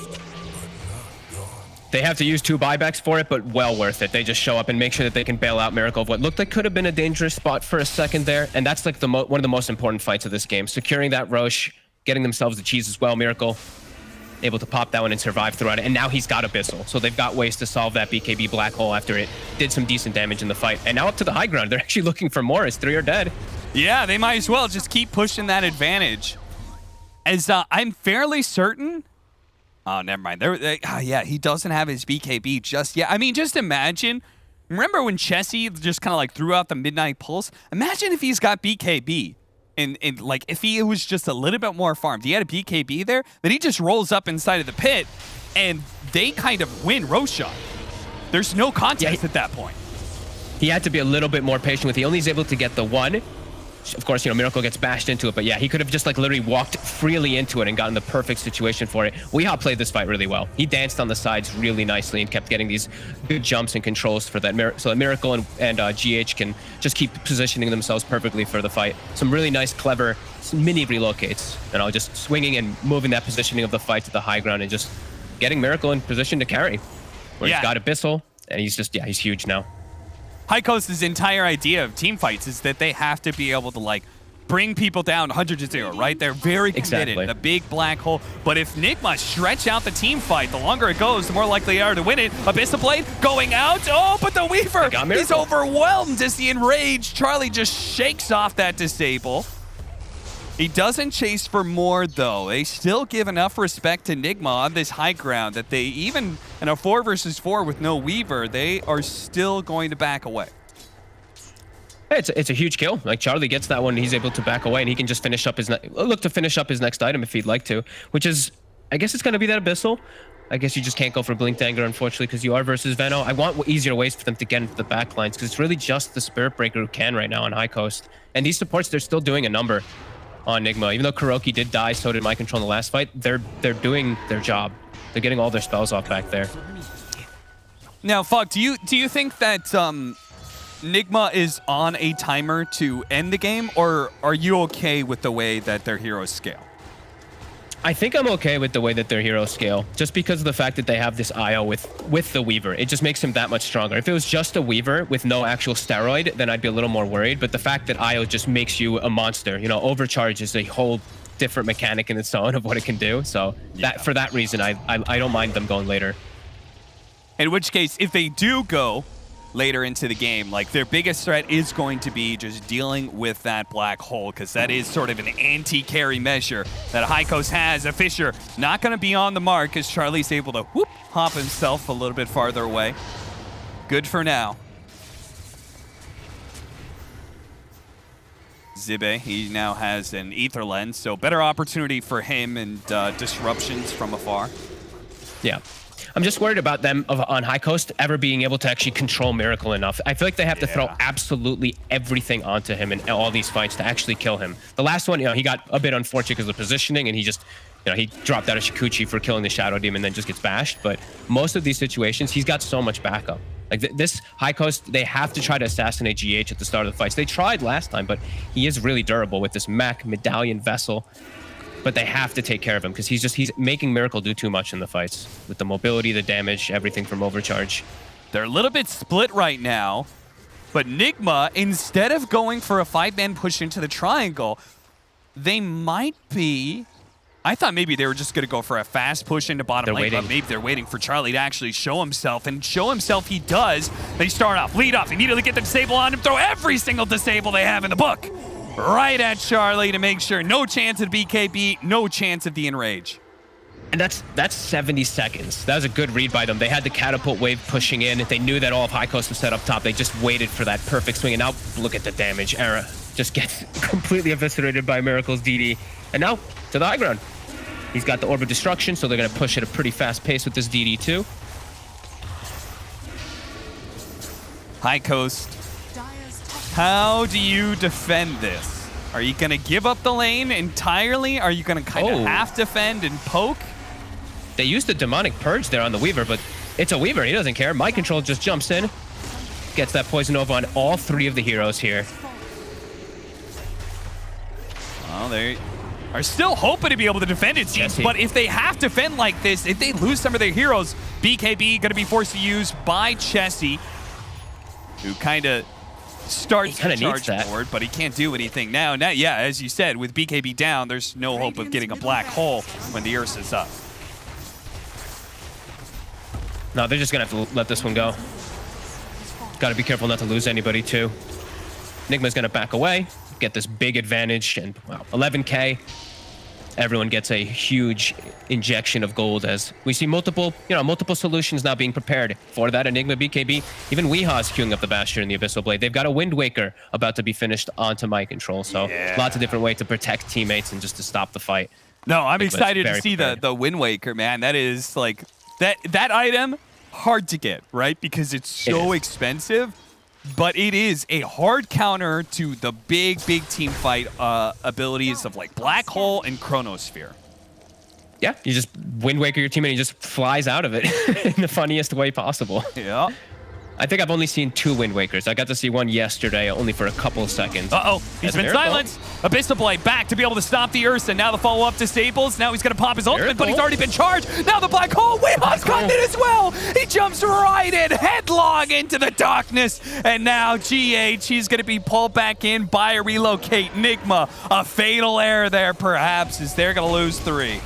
They have to use 2 buybacks for it, but well worth it. They just show up and make sure that they can bail out Miracle of what looked like could have been a dangerous spot for a second there, and that's like one of the most important fights of this game. Securing that Roche, getting themselves the cheese as well. Miracle able to pop that one and survive throughout it, and now he's got Abyssal, so they've got ways to solve that BKB black hole after it did some decent damage in the fight. And now up to the high ground, they're actually looking for more as 3 are dead. Yeah, they might as well just keep pushing that advantage. As I'm fairly certain... Oh, never mind. Yeah, he doesn't have his BKB just yet. I mean, just imagine... Remember when Chessie just kind of like threw out the Midnight Pulse? Imagine if he's got BKB. And like, if he was just a little bit more farmed, he had a BKB there, then he just rolls up inside of the pit, and they kind of win Roshan. There's no contest at that point. He had to be a little bit more patient with it. He only is able to get the 1. Of course, Miracle gets bashed into it, but yeah, he could have just like literally walked freely into it and gotten the perfect situation for it. Weehaw played this fight really well. He danced on the sides really nicely and kept getting these good jumps and controls for that. So that Miracle and GH can just keep positioning themselves perfectly for the fight. Some really nice, clever mini relocates, and just swinging and moving that positioning of the fight to the high ground and just getting Miracle in position to carry. Where he's got Abyssal, and he's just, he's huge now. High Coast's entire idea of team fights is that they have to be able to like bring people down 100-0, right? They're very committed, the big black hole. But if Nigma stretch out the team fight, the longer it goes, the more likely they are to win it. Abyssal Blade going out. Oh, but the Weaver is overwhelmed as the enraged Charlie just shakes off that disable. He doesn't chase for more, though. They still give enough respect to Nigma on this high ground that they, even in a 4 versus 4 with no Weaver, they are still going to back away. It's a huge kill. Like, Charlie gets that one, he's able to back away, and he can just finish up his look to finish up his next item if he'd like to, which is, I guess it's going to be that Abyssal. I guess you just can't go for Blinked Anger, unfortunately, because you are versus Veno. I want easier ways for them to get into the backlines, because it's really just the Spirit Breaker who can right now on High Coast. And these supports, they're still doing a number on Nigma. Even though Kuroki did die, so did Mind Control in the last fight, they're doing their job. They're getting all their spells off back there. Now, Fog, do you think that Nigma is on a timer to end the game, or are you okay with the way that their heroes scale? I think I'm okay with the way that their heroes scale, just because of the fact that they have this IO with the Weaver. It just makes him that much stronger. If it was just a Weaver with no actual steroid, then I'd be a little more worried. But the fact that IO just makes you a monster, you know, overcharge is a whole different mechanic in its own of what it can do. So that for that reason, I don't mind them going later. In which case, if they do go later into the game, like their biggest threat is going to be just dealing with that black hole, because that is sort of an anti-carry measure that High Coast has. A Fissure not going to be on the mark as Charlie's able to hop himself a little bit farther away. Good for now. Zibe, he now has an Ether Lens, so better opportunity for him and disruptions from afar. Yeah. I'm just worried about them on High Coast ever being able to actually control Miracle enough. I feel like they have to throw absolutely everything onto him in all these fights to actually kill him. The last one, you know, he got a bit unfortunate because of positioning, and he just, you know, he dropped out of Shikuchi for killing the Shadow Demon and then just gets bashed. But most of these situations, he's got so much backup. Like this High Coast, they have to try to assassinate GH at the start of the fights. They tried last time, but he is really durable with this mech medallion vessel. But they have to take care of him because he's making Miracle do too much in the fights with the mobility, the damage, everything from overcharge. They're a little bit split right now, but Nigma, instead of going for a 5-man push into the triangle, they might be... I thought maybe they were just going to go for a fast push into bottom lane, but maybe they're waiting for Charlie to actually show himself, and show himself he does. They start off, lead off, immediately get the disable on him, throw every single disable they have in the book right at Charlie to make sure no chance of BKB, no chance of the Enrage. And that's 70 seconds. That was a good read by them. They had the catapult wave pushing in. They knew that all of High Coast was set up top. They just waited for that perfect swing. And now look at the damage. Era just gets completely eviscerated by Miracle's DD. And now to the high ground. He's got the Orb of Destruction, so they're going to push at a pretty fast pace with this DD too. High Coast, how do you defend this? Are you going to give up the lane entirely? Are you going to kind of half defend and poke? They used the Demonic Purge there on the Weaver, but it's a Weaver. He doesn't care. Mind Control just jumps in, gets that Poison Nova on all three of the heroes here. Well, they are still hoping to be able to defend, it seems, but if they have to defend like this, if they lose some of their heroes, BKB going to be forced to use by Chessie, who kind of starts the charge forward, but he can't do anything now. Now, yeah, as you said, with BKB down, there's no hope of getting a black hole when the Ursa's up. No, they're just going to have to let this one go. Got to be careful not to lose anybody, too. Nigma's going to back away, get this big advantage, and wow, 11K. Everyone gets a huge injection of gold as we see multiple solutions now being prepared for that Enigma BKB. Even Weeha's queuing up the Bastion and the Abyssal Blade. They've got a Wind Waker about to be finished onto Mind Control. So lots of different ways to protect teammates and just to stop the fight. No, I'm excited to see the Wind Waker, man. That is like, that item, hard to get, right? Because it's so expensive. But it is a hard counter to the big team fight abilities of like Black Hole and Chronosphere. Yeah, you just Wind Waker your teammate and he just flies out of it in the funniest way possible. Yeah. I think I've only seen 2 Wind Wakers. I got to see one yesterday, only for a couple of seconds. Uh-oh, he's been silenced. Abyssal Blade back to be able to stop the Ursa. Now the follow-up disables. Now he's going to pop his ultimate, but he's already been charged. Now the Black Hole. Weeha's got it as well. He jumps right in, headlong into the darkness. And now GH, he's going to be pulled back in by a relocate. Nigma, a fatal error there perhaps, as they're going to lose 3.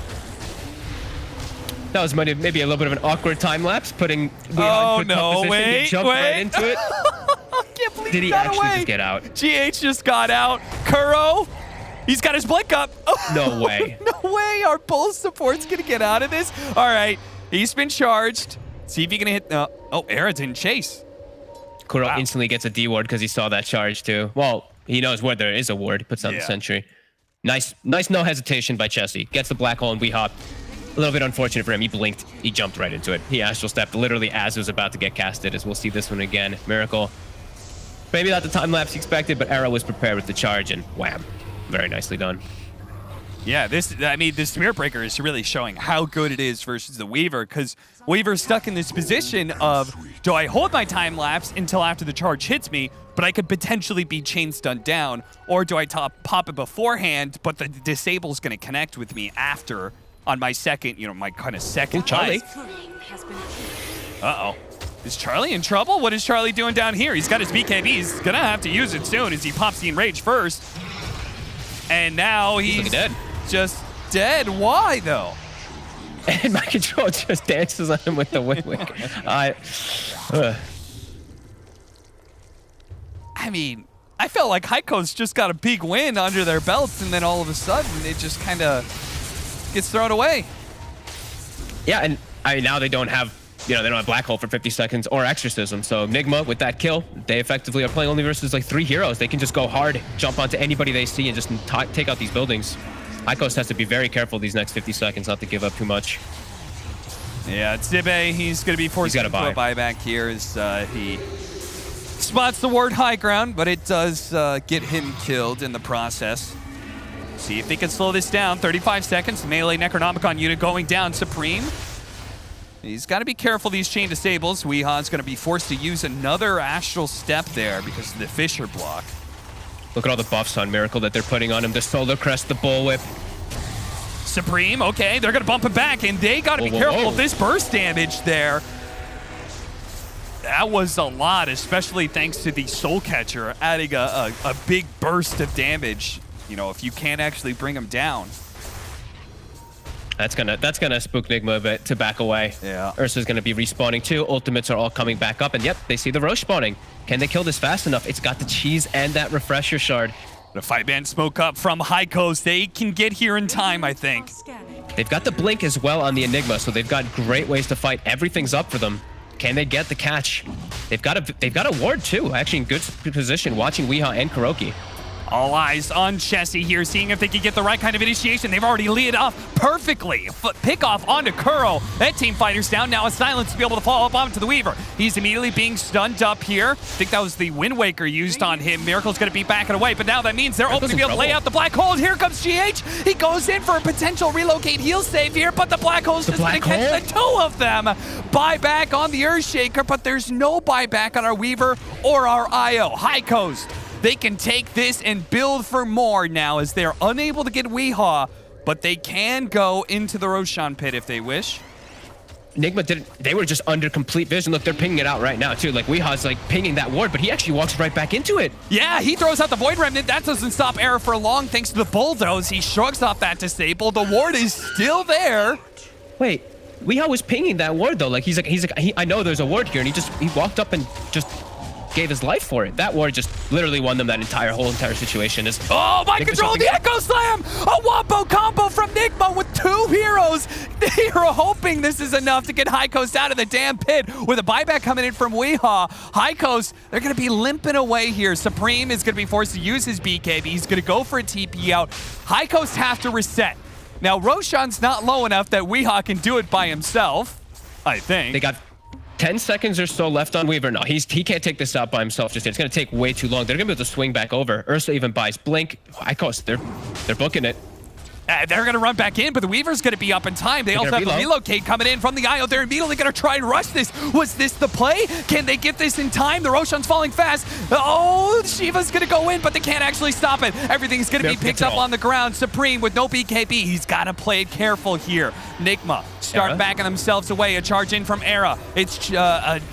That was maybe a little bit of an awkward time lapse, putting Weeha no, wait, he jumped right into it. I can't believe Did he got actually away. just get out? GH just got out. Kuro, he's got his blink up. No way. No way. Our both support's going to get out of this. All right. He's been charged. See if he can hit. Oh, Era didn't chase. Kuro instantly gets a D ward because he saw that charge too. Well, he knows where there is a ward. He puts on the sentry. Nice no hesitation by Chessie. Gets the Black Hole and Weeha. A little bit unfortunate for him. He blinked. He jumped right into it. He astral stepped literally as it was about to get casted, as we'll see this one again. Miracle. Maybe not the time lapse he expected, but Era was prepared with the charge, and wham. Very nicely done. Yeah, I mean, the Spirit Breaker is really showing how good it is versus the Weaver, because Weaver's stuck in this position of, do I hold my time lapse until after the charge hits me, but I could potentially be chain stunned down, or do I pop it beforehand, but the disable's going to connect with me after on my second, my kind of second. Ooh, Charlie. Uh-oh. Is Charlie in trouble? What is Charlie doing down here? He's got his BKB. He's going to have to use it soon as he pops the Enrage first. And now he's dead. Just dead. Why, though? And my control just dances on him with the Wind Waker. I mean, I felt like Heiko's just got a big win under their belts, and then all of a sudden, it just kind of gets thrown away. Yeah, and now they don't have, they don't have Black Hole for 50 seconds or Exorcism. So Nigma, with that kill, they effectively are playing only versus like 3 heroes. They can just go hard, jump onto anybody they see, and just take out these buildings. Heikos has to be very careful these next 50 seconds not to give up too much. Yeah, Zibe, he's going to be forced into a buyback here as he spots the ward high ground, but it does get him killed in the process. See if they can slow this down. 35 seconds, melee Necronomicon unit going down. Supreme, he's got to be careful these chain disables. Weeha's going to be forced to use another Astral Step there because of the Fissure block. Look at all the buffs on Miracle that they're putting on him. The Solar Crest, the Bullwhip. Supreme, okay, they're going to bump him back, and they got to be careful of this burst damage there. That was a lot, especially thanks to the Soul Catcher adding a big burst of damage, if you can't actually bring him down. That's gonna spook Nigma a bit to back away. Yeah. Ursa's gonna be respawning too. Ultimates are all coming back up, and yep, they see the Roche spawning. Can they kill this fast enough? It's got the cheese and that refresher shard. The 5-man smoke up from Heikos. They can get here in time, I think. They've got the blink as well on the Enigma, so they've got great ways to fight. Everything's up for them. Can they get the catch? They've got a ward too, actually in good position, watching Weeha and Kuroki. All eyes on Chessie here, seeing if they can get the right kind of initiation. They've already lit off perfectly. Pick off onto Kuro. That team fighter's down. Now a silence to be able to follow up onto the Weaver. He's immediately being stunned up here. I think that was the Wind Waker used on him. Miracle's going to be backing away, but now that means they're open to be able to lay out the Black Hole. Here comes GH. He goes in for a potential relocate heal save here, but the Black Hole's just going to catch the 2 of them. Buyback on the Earthshaker, but there's no buyback on our Weaver or our IO. High Coast. They can take this and build for more now as they're unable to get Weehaw, but they can go into the Roshan pit if they wish. Nigma didn't, they were just under complete vision. Look, they're pinging it out right now too. Like Weeha's like pinging that ward, but he actually walks right back into it. Yeah, he throws out the Void Remnant. That doesn't stop Era for long thanks to the Bulldoze. He shrugs off that disable. The ward is still there. Wait, Weeha was pinging that ward though. Like he's like, I know there's a ward here, and he walked up and just gave his life for it. That ward just literally won them that whole entire situation. Oh, my control, the Echo Slam! A wombo combo from Nigma with 2 heroes. They are hoping this is enough to get High Coast out of the damn pit with a buyback coming in from Weehaw. High Coast, they're going to be limping away here. Supreme is going to be forced to use his BKB. He's going to go for a TP out. High Coast have to reset. Now, Roshan's not low enough that Weehaw can do it by himself, I think. They got 10 seconds or so left on Weaver. No, he can't take this out by himself just yet. It's going to take way too long. They're going to be able to swing back over. Ursa even buys Blink. Heikos, they're booking it. They're going to run back in, but the Weaver's going to be up in time. They also have the relocate coming in from the IO. They're immediately going to try and rush this. Was this the play? Can they get this in time? The Roshan's falling fast. Oh, Shiva's going to go in, but they can't actually stop it. Everything's going to be picked up on the ground. Supreme with no BKB. He's got to play it careful here. Nigma start backing themselves away. A charge in from Era. It's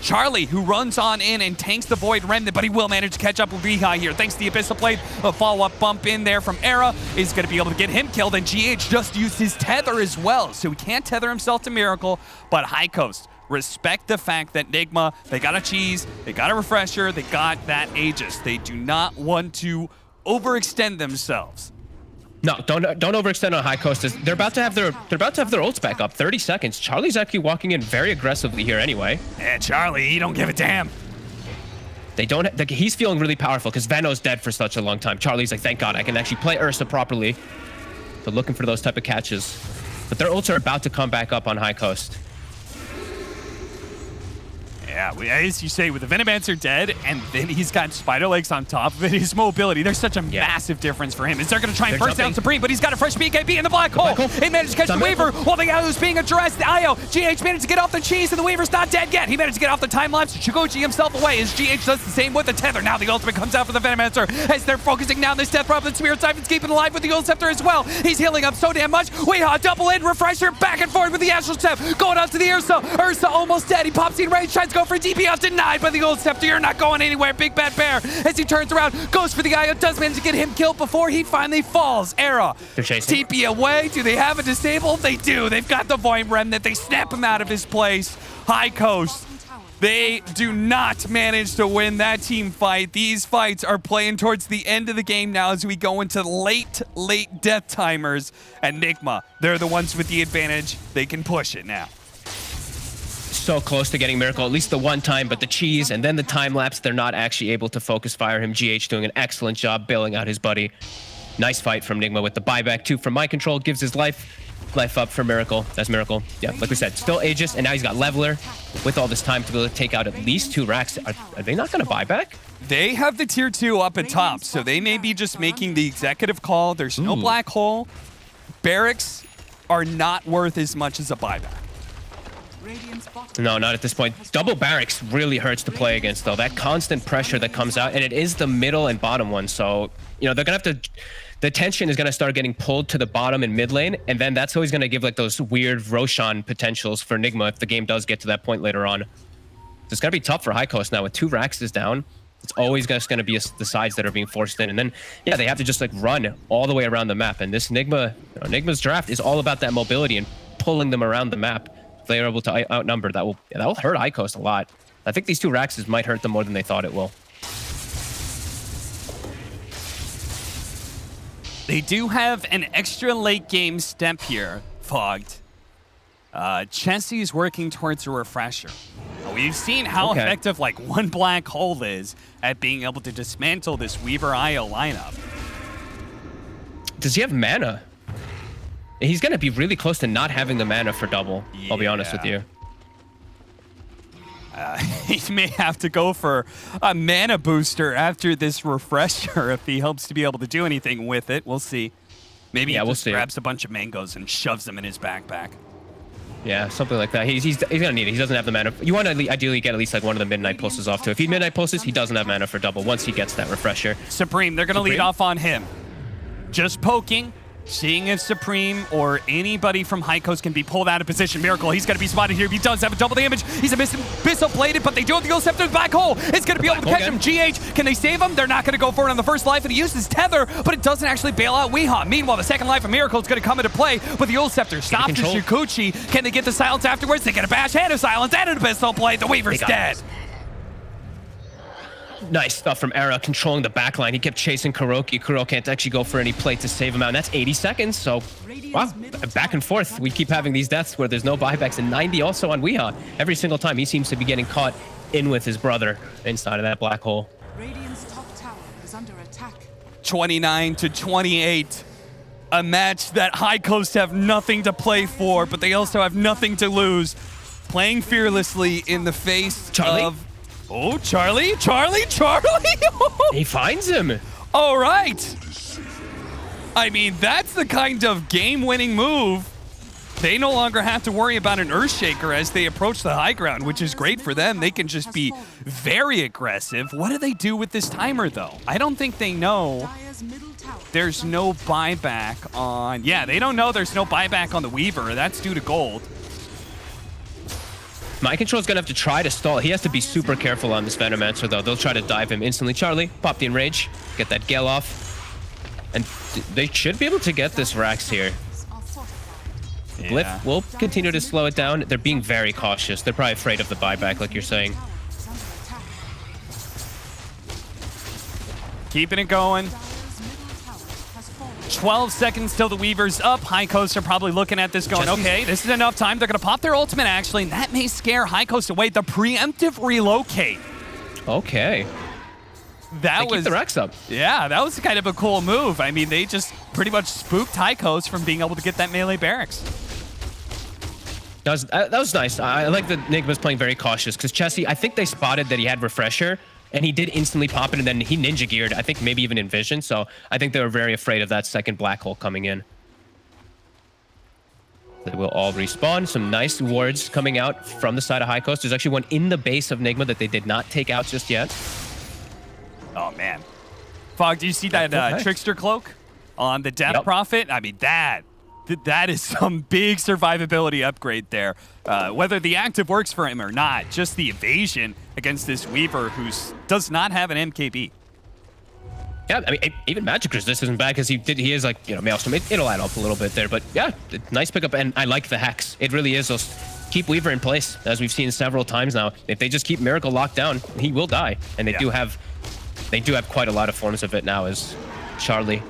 Charlie who runs on in and tanks the Void Remnant, but he will manage to catch up with Vihai here. Thanks to the Abyssal Blade. A follow-up bump in there from Era is going to be able to get him killed, and GH just used his tether as well, so he can't tether himself to Miracle, but High Coast, respect the fact that Nigma, they got a cheese, they got a refresher, they got that Aegis. They do not want to overextend themselves. No, don't overextend on High Coast. They're about to have their ults back up. 30 seconds. Charlie's actually walking in very aggressively here anyway. Yeah, Charlie, he don't give a damn. They don't. Like, he's feeling really powerful because Veno's dead for such a long time. Charlie's like, thank God I can actually play Ursa properly. So looking for those type of catches. But their ults are about to come back up on High Coast. Yeah, as you say, with the Venomancer dead, and then he's got Spider Legs on top of it, his mobility, there's such a massive difference for him. Is they're going to try and burst down Supreme, but he's got a fresh BKB in the black hole. He managed to catch the Weaver while the Io's being addressed. The Io, GH managed to get off the cheese, and the Weaver's not dead yet. He managed to get off the time-lapse. Chugochi himself away as GH does the same with the Tether. Now the ultimate comes out for the Venomancer as they're focusing now on this Death Prop. The Spirit Siphon's keeping alive with the Gold Scepter as well. He's healing up so damn much. Weehaw, double in, refresher, back and forth with the Astral Step. Going out to the Ursa. Ursa almost dead. He pops in range, tries to go for a DPS, denied by the Gold Scepter. You're not going anywhere, Big Bad Bear. As he turns around, goes for the Io, does manage to get him killed before he finally falls. Era. They're chasing. TP away. Do they have a disable? They do. They've got the Void Remnant. They snap him out of his place. High Coast. They do not manage to win that team fight. These fights are playing towards the end of the game now as we go into late death timers. And Nigma, they're the ones with the advantage. They can push it now. So close to getting Miracle, at least the one time, but the cheese and then the time lapse, they're not actually able to focus fire him. GH doing an excellent job bailing out his buddy. Nice fight from Nigma with the buyback too from My Control, gives his life up for Miracle. That's Miracle. Yeah, like we said, still Aegis, and now he's got Leveler with all this time to be able to take out at least 2 racks. Are they not going to buy back? They have the tier 2 up at top, so they may be just making the executive call. There's no black hole. Barracks are not worth as much as a buyback. No, not at this point. Double barracks really hurts to play against, though. That constant pressure that comes out, and it is the middle and bottom one. So, you know, they're going to have to... The attention is going to start getting pulled to the bottom and mid lane, and then that's always going to give like those weird Roshan potentials for Nigma if the game does get to that point later on. So it's going to be tough for High Coast now with 2 racks is down. It's always just going to be the sides that are being forced in, and then yeah, they have to just like run all the way around the map. And this Nigma, Nigma's draft is all about that mobility and pulling them around the map. If they are able to outnumber, that will hurt High Coast a lot. I think these 2 racks might hurt them more than they thought it will. They do have an extra late game step here, Fogged. Chessie's working towards a refresher. We've seen how effective like one black hole is at being able to dismantle this Weaver IO lineup. Does he have mana? He's going to be really close to not having the mana for double, I'll be honest with you. He may have to go for a mana booster after this refresher if he hopes to be able to do anything with it. We'll see. Maybe he just grabs a bunch of mangoes and shoves them in his backpack. Yeah, something like that. He's gonna need it. He doesn't have the mana. You want to ideally get at least like one of the midnight pulses off too. If he midnight pulses, he doesn't have mana for double once he gets that refresher. Supreme, they're gonna lead off on him. Just poking, seeing if Supreme or anybody from High Coast can be pulled out of position. Miracle, he's gonna be spotted here. He does have a double damage. He's a missile bladed, but they do have the Gold Scepter black hole. It's gonna be able to catch him. GH, can they save him? They're not gonna go for it on the first life, and he uses Tether, but it doesn't actually bail out Weehaw. Meanwhile, the second life of Miracle is gonna come into play, but the Gold Scepter stops the Shukuchi. Can they get the silence afterwards? They get a bash and a silence and a pistol play. The Weaver's dead. Nice stuff from Era, controlling the backline. He kept chasing Kuroki. Kuro can't actually go for any play to save him out, and that's 80 seconds, so wow, back and forth. We keep having these deaths where there's no buybacks, and 90 also on Weehaw. Every single time he seems to be getting caught in with his brother inside of that black hole. Radiant's top tower is under attack. 29-28. A match that High Coast have nothing to play for, but they also have nothing to lose. Playing fearlessly in the face of... Oh, Charlie! He finds him. All right. I mean, that's the kind of game-winning move. They no longer have to worry about an Earthshaker as they approach the high ground, which is great for them. They can just be very aggressive. What do they do with this timer, though? I don't think they know there's no buyback on... Yeah, they don't know there's no buyback on the Weaver. That's due to gold. My Control's gonna have to try to stall. He has to be super careful on this Venomancer, though. They'll try to dive him instantly. Charlie, pop the Enrage, get that Gale off. And they should be able to get this Rax here. Blip will continue to slow it down. They're being very cautious. They're probably afraid of the buyback, like you're saying. Keeping it going. 12 seconds till the Weaver's up. High Coast are probably looking at this going, okay, this is enough time. They're going to pop their ultimate, actually, and that may scare High Coast away. The preemptive relocate. Okay. That was... keep the Rex up. Yeah, that was kind of a cool move. I mean, they just pretty much spooked High Coast from being able to get that melee barracks. That was nice. I like that Nigma's playing very cautious because Chessie, I think they spotted that he had Refresher and he did instantly pop it and then he ninja geared, I think maybe even in Vision. So I think they were very afraid of that second black hole coming in. They will all respawn. Some nice wards coming out from the side of High Coast. There's actually one in the base of Nigma that they did not take out just yet. Oh, man. Fog, do you see that Trickster Cloak on the Death Prophet? I mean, that is some big survivability upgrade there. Whether the active works for him or not, just the evasion against this Weaver who does not have an MKB. Yeah, I mean, even Magic Resist isn't bad because he is like, Maelstrom. It'll add up a little bit there, but yeah, nice pickup. And I like the Hex. It really is. Those keep Weaver in place, as we've seen several times now. If they just keep Miracle locked down, he will die. And they do have quite a lot of forms of it now as Charlie.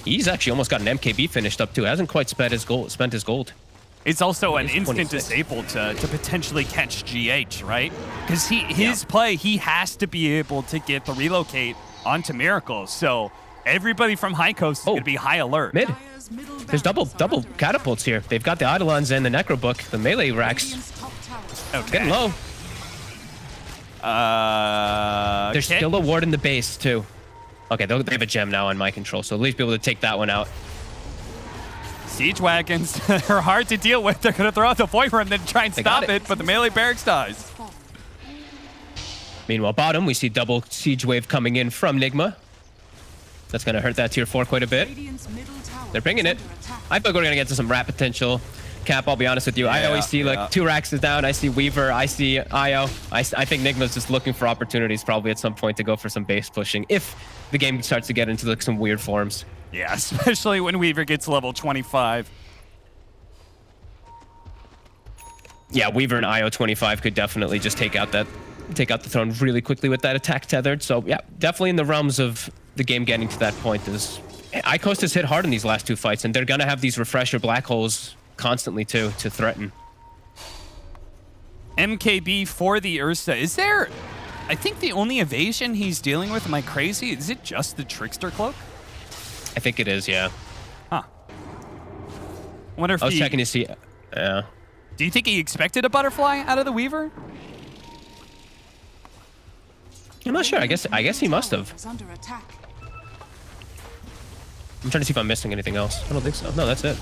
He's actually almost got an MKB finished up too. Hasn't quite spent his gold. It's also an instant disable to potentially catch GH, right? Because his play, he has to be able to get the relocate onto Miracle. So everybody from High Coast is going to be high alert. Mid. There's double catapults here. They've got the Eidolons and the Necrobook, the melee racks. Okay. Getting low. There's still a ward in the base too. Okay, they have a gem now on my control, so at least be able to take that one out. Siege wagons are hard to deal with. They're going to throw out the Void Rim, then try and stop it, but the melee barracks dies. Meanwhile, bottom, we see double siege wave coming in from Nigma. That's going to hurt that tier 4 quite a bit. They're bringing it. I think we're going to get to some rat potential. Cap, I'll be honest with you. I always see like 2 racks is down. I see Weaver. I see Io. I think Nigma's just looking for opportunities probably at some point to go for some base pushing if the game starts to get into like some weird forms. Yeah, especially when Weaver gets level 25. Yeah, Weaver and Io 25 could definitely just take out the throne really quickly with that attack tethered. So yeah, definitely in the realms of the game getting to that point. Is Icoast has hit hard in these last 2 fights, and they're gonna have these refresher black holes constantly too to threaten. MKB for the Ursa. Is there, I think the only evasion he's dealing with, am I crazy? Is it just the Trickster Cloak? I think it is, yeah. Huh. I wonder if I was checking to see. Yeah. Do you think he expected a butterfly out of the Weaver? I'm not sure. I guess he must have. I'm trying to see if I'm missing anything else. I don't think so. No, that's it.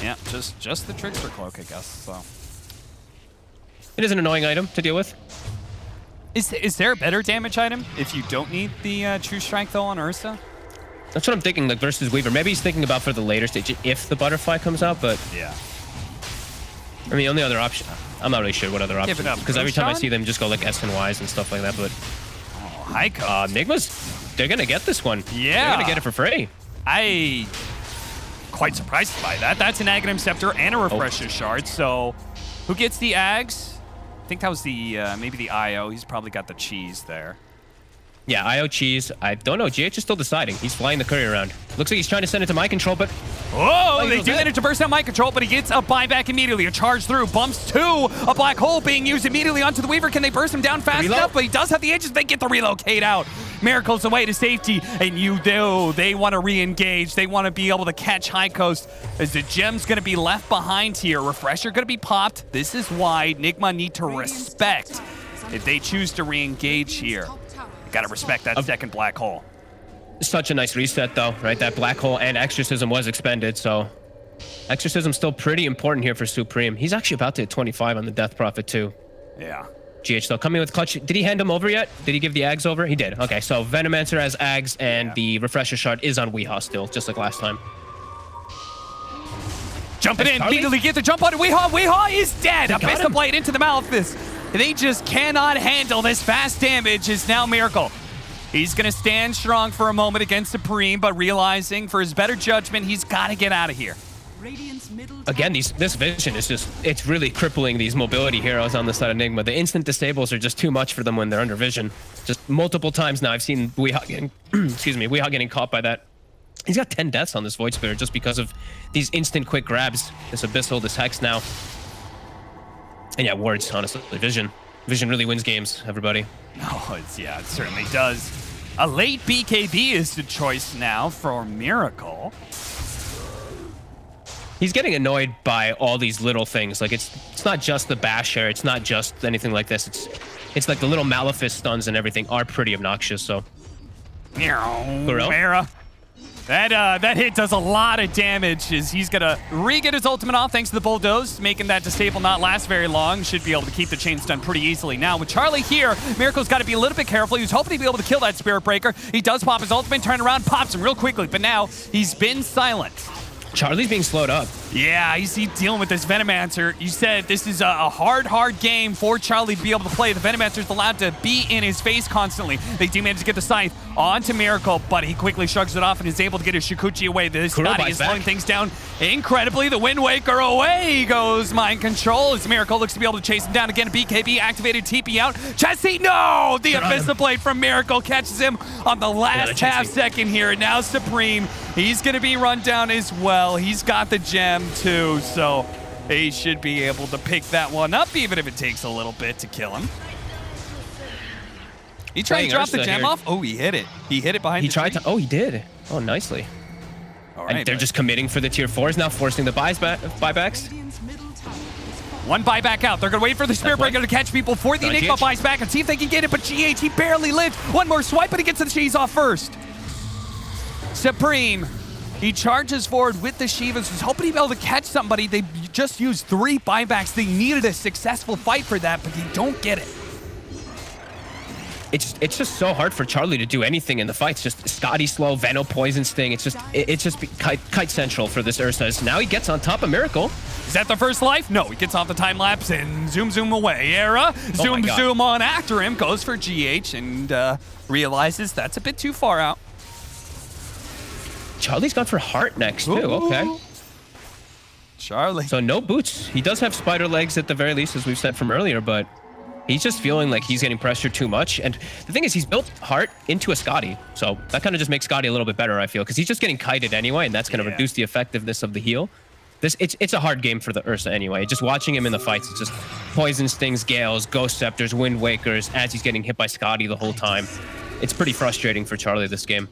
Yeah, just the Trickster Cloak, I guess. So it is an annoying item to deal with. Is there a better damage item if you don't need the True Strike though on Ursa? That's what I'm thinking, like versus Weaver. Maybe he's thinking about for the later stage if the butterfly comes out, but yeah. I mean, the only other option, I'm not really sure what other option. Because every time I see them just go like S and Ys and stuff like that, but High Coast. Nigma's, they're gonna get this one. Yeah. They're gonna get it for free. I quite surprised by that. That's an Aghanim Scepter and a Refresher Shard. So who gets the Ags? I think that was the maybe the Io. He's probably got the cheese there. Yeah, Io cheese. I don't know. GH is still deciding. He's flying the courier around. Looks like he's trying to send it to my control, but oh, they do manage to burst out my control, but he gets a buyback immediately. A charge through, bumps to a black hole being used immediately onto the Weaver. Can they burst him down fast enough? But he does have the edges. They get the relocate out. Miracles away to safety, and you know they want to re-engage. They want to be able to catch High Coast as the gem's going to be left behind here. Refresher going to be popped. This is why Nigma need to respect if they choose to re-engage here. Got to respect that second black hole. Such a nice reset, though, right? That black hole and Exorcism was expended, so Exorcism's still pretty important here for Supreme. He's actually about to hit 25 on the Death Prophet, too. Yeah. GH, though, coming with clutch. Did he hand him over yet? Did he give the Ags over? He did. Okay, so Venomancer has Ags, and the Refresher Shard is on Weehaw still, just like last time. Jumping in, immediately get the jump on Weehaw. Weehaw is dead. A Fist of Blade into the mouth. They just cannot handle this fast damage. Is now Miracle. He's going to stand strong for a moment against Supreme, but realizing for his better judgment, he's got to get out of here. Again, this vision is just, it's really crippling these mobility heroes on the side of Nigma. The instant disables are just too much for them when they're under vision. Just multiple times now I've seen Weehaw getting, Weehaw getting caught by that. He's got 10 deaths on this Void Spirit just because of these instant quick grabs. This Abyssal, this Hex now. And yeah, wards, honestly. Vision really wins games, everybody. Oh, yeah, it certainly does. A late BKB is the choice now for Miracle. He's getting annoyed by all these little things. Like it's not just the basher. It's not just anything like this. It's like the little Malefice stuns and everything are pretty obnoxious. So, Mira. That hit does a lot of damage as he's going to re-get his ultimate off thanks to the bulldoze, making that disable not last very long. Should be able to keep the chain stun pretty easily. Now, with Charlie here, Miracle's got to be a little bit careful. He was hoping he'd be able to kill that Spirit Breaker. He does pop his ultimate, turn around, pops him real quickly, but now he's been silent. Charlie's being slowed up. Yeah, he's dealing with this Venomancer. You said this is a hard game for Charlie to be able to play. The Venomancer's allowed to be in his face constantly. They do manage to get the Scythe onto Miracle, but he quickly shrugs it off and is able to get his Shikuchi away. This Scotty is slowing things down incredibly. The Wind Waker away goes Mind Control as Miracle looks to be able to chase him down again. BKB activated, TP out. Chessie, no! The Abyssal Blade from Miracle catches him on the last half second here. And now Supreme, he's going to be run down as well. He's got the gem too, so he should be able to pick that one up, even if it takes a little bit to kill him. He tried to drop the gem off. Oh, he hit it. He hit it behind the tree. Oh, he did. Oh, nicely. All right, and they're just committing for the tier 4s now, forcing the buybacks. One buyback out. They're going to wait for the Spirit Breaker to catch people before the Nigma buys back and see if they can get it, but GH, he barely lived. One more swipe, but he gets the cheese off first. Supreme. He charges forward with the Shivas, was hoping he'd be able to catch somebody. They just used 3 buybacks. They needed a successful fight for that, but they don't get it. It's just so hard for Charlie to do anything in the fights. Just Scotty slow, Veno poison sting. It's just kite central for this Ursa. So now he gets on top of Miracle. Is that the first life? No, he gets off the time lapse and zoom away. Era, zoom on after him, goes for GH and realizes that's a bit too far out. Charlie's gone for Heart next, too. Okay. Charlie. So no boots. He does have spider legs at the very least, as we've said from earlier, but he's just feeling like he's getting pressured too much. And the thing is, he's built Heart into a Scotty. So that kind of just makes Scotty a little bit better, I feel, because he's just getting kited anyway, and that's going to reduce the effectiveness of the heal. It's a hard game for the Ursa anyway. Just watching him in the fights, it's just Poison Stings, Gales, Ghost Scepters, Wind Wakers, as he's getting hit by Scotty the whole time. It's pretty frustrating for Charlie this game.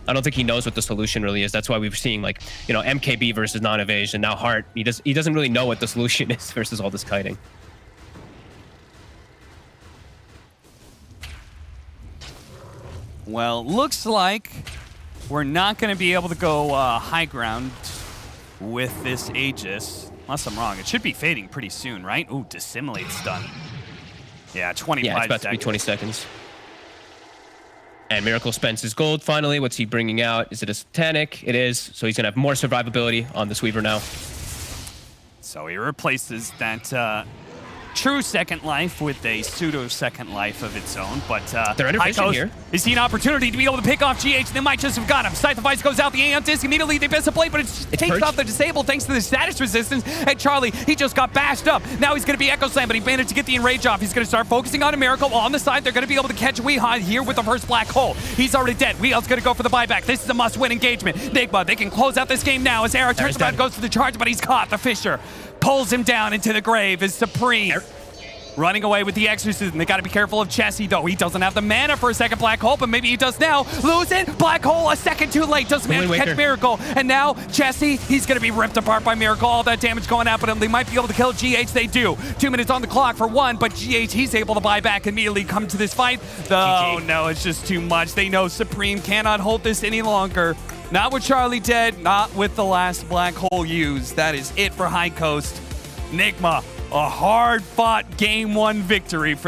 I don't think he knows what the solution really is. That's why we're seeing, like, you know, MKB versus non-evasion. Now Heart, he doesn't really know what the solution is versus all this kiting. Well, looks like we're not going to be able to go high ground with this Aegis. Unless I'm wrong. It should be fading pretty soon, right? Ooh, Dissimulate's done. Yeah, 25 Yeah, it's about to be 20 seconds. And Miracle spends his gold finally. What's he bringing out? Is it a Satanic? It is. So he's going to have more survivability on this Weaver now. So he replaces that true second life with a pseudo second life of its own. But they're under vision here. Is he an opportunity to be able to pick off GH? They might just have got him. Scythe of Ice goes out. The Aeon Disc immediately they miss a play, but it takes off the disable thanks to the status resistance. And Charlie, he just got bashed up. Now he's going to be Echo Slam, but he managed to get the Enrage off. He's going to start focusing on a Miracle. On the side, they're going to be able to catch Weehaw here with the first Black Hole. He's already dead. Weeha's going to go for the buyback. This is a must-win engagement. Nigma, they can close out this game now as Era turns around, goes for the charge, but he's caught. The Fisher pulls him down into the grave as Supreme running away with the Exorcism. They got to be careful of Chessie, though. He doesn't have the mana for a second Black Hole, but maybe he does now. Lose it. Black Hole a second too late. Doesn't manage to catch Miracle. And now Chessie, he's going to be ripped apart by Miracle. All that damage going out, but they might be able to kill GH. They do. 2 minutes on the clock for one, but GH, he's able to buy back and immediately come to this fight. Oh, no, it's just too much. They know Supreme cannot hold this any longer. Not with Charlie dead, not with the last Black Hole used. That is it for High Coast. Nigma, a hard-fought Game 1 victory for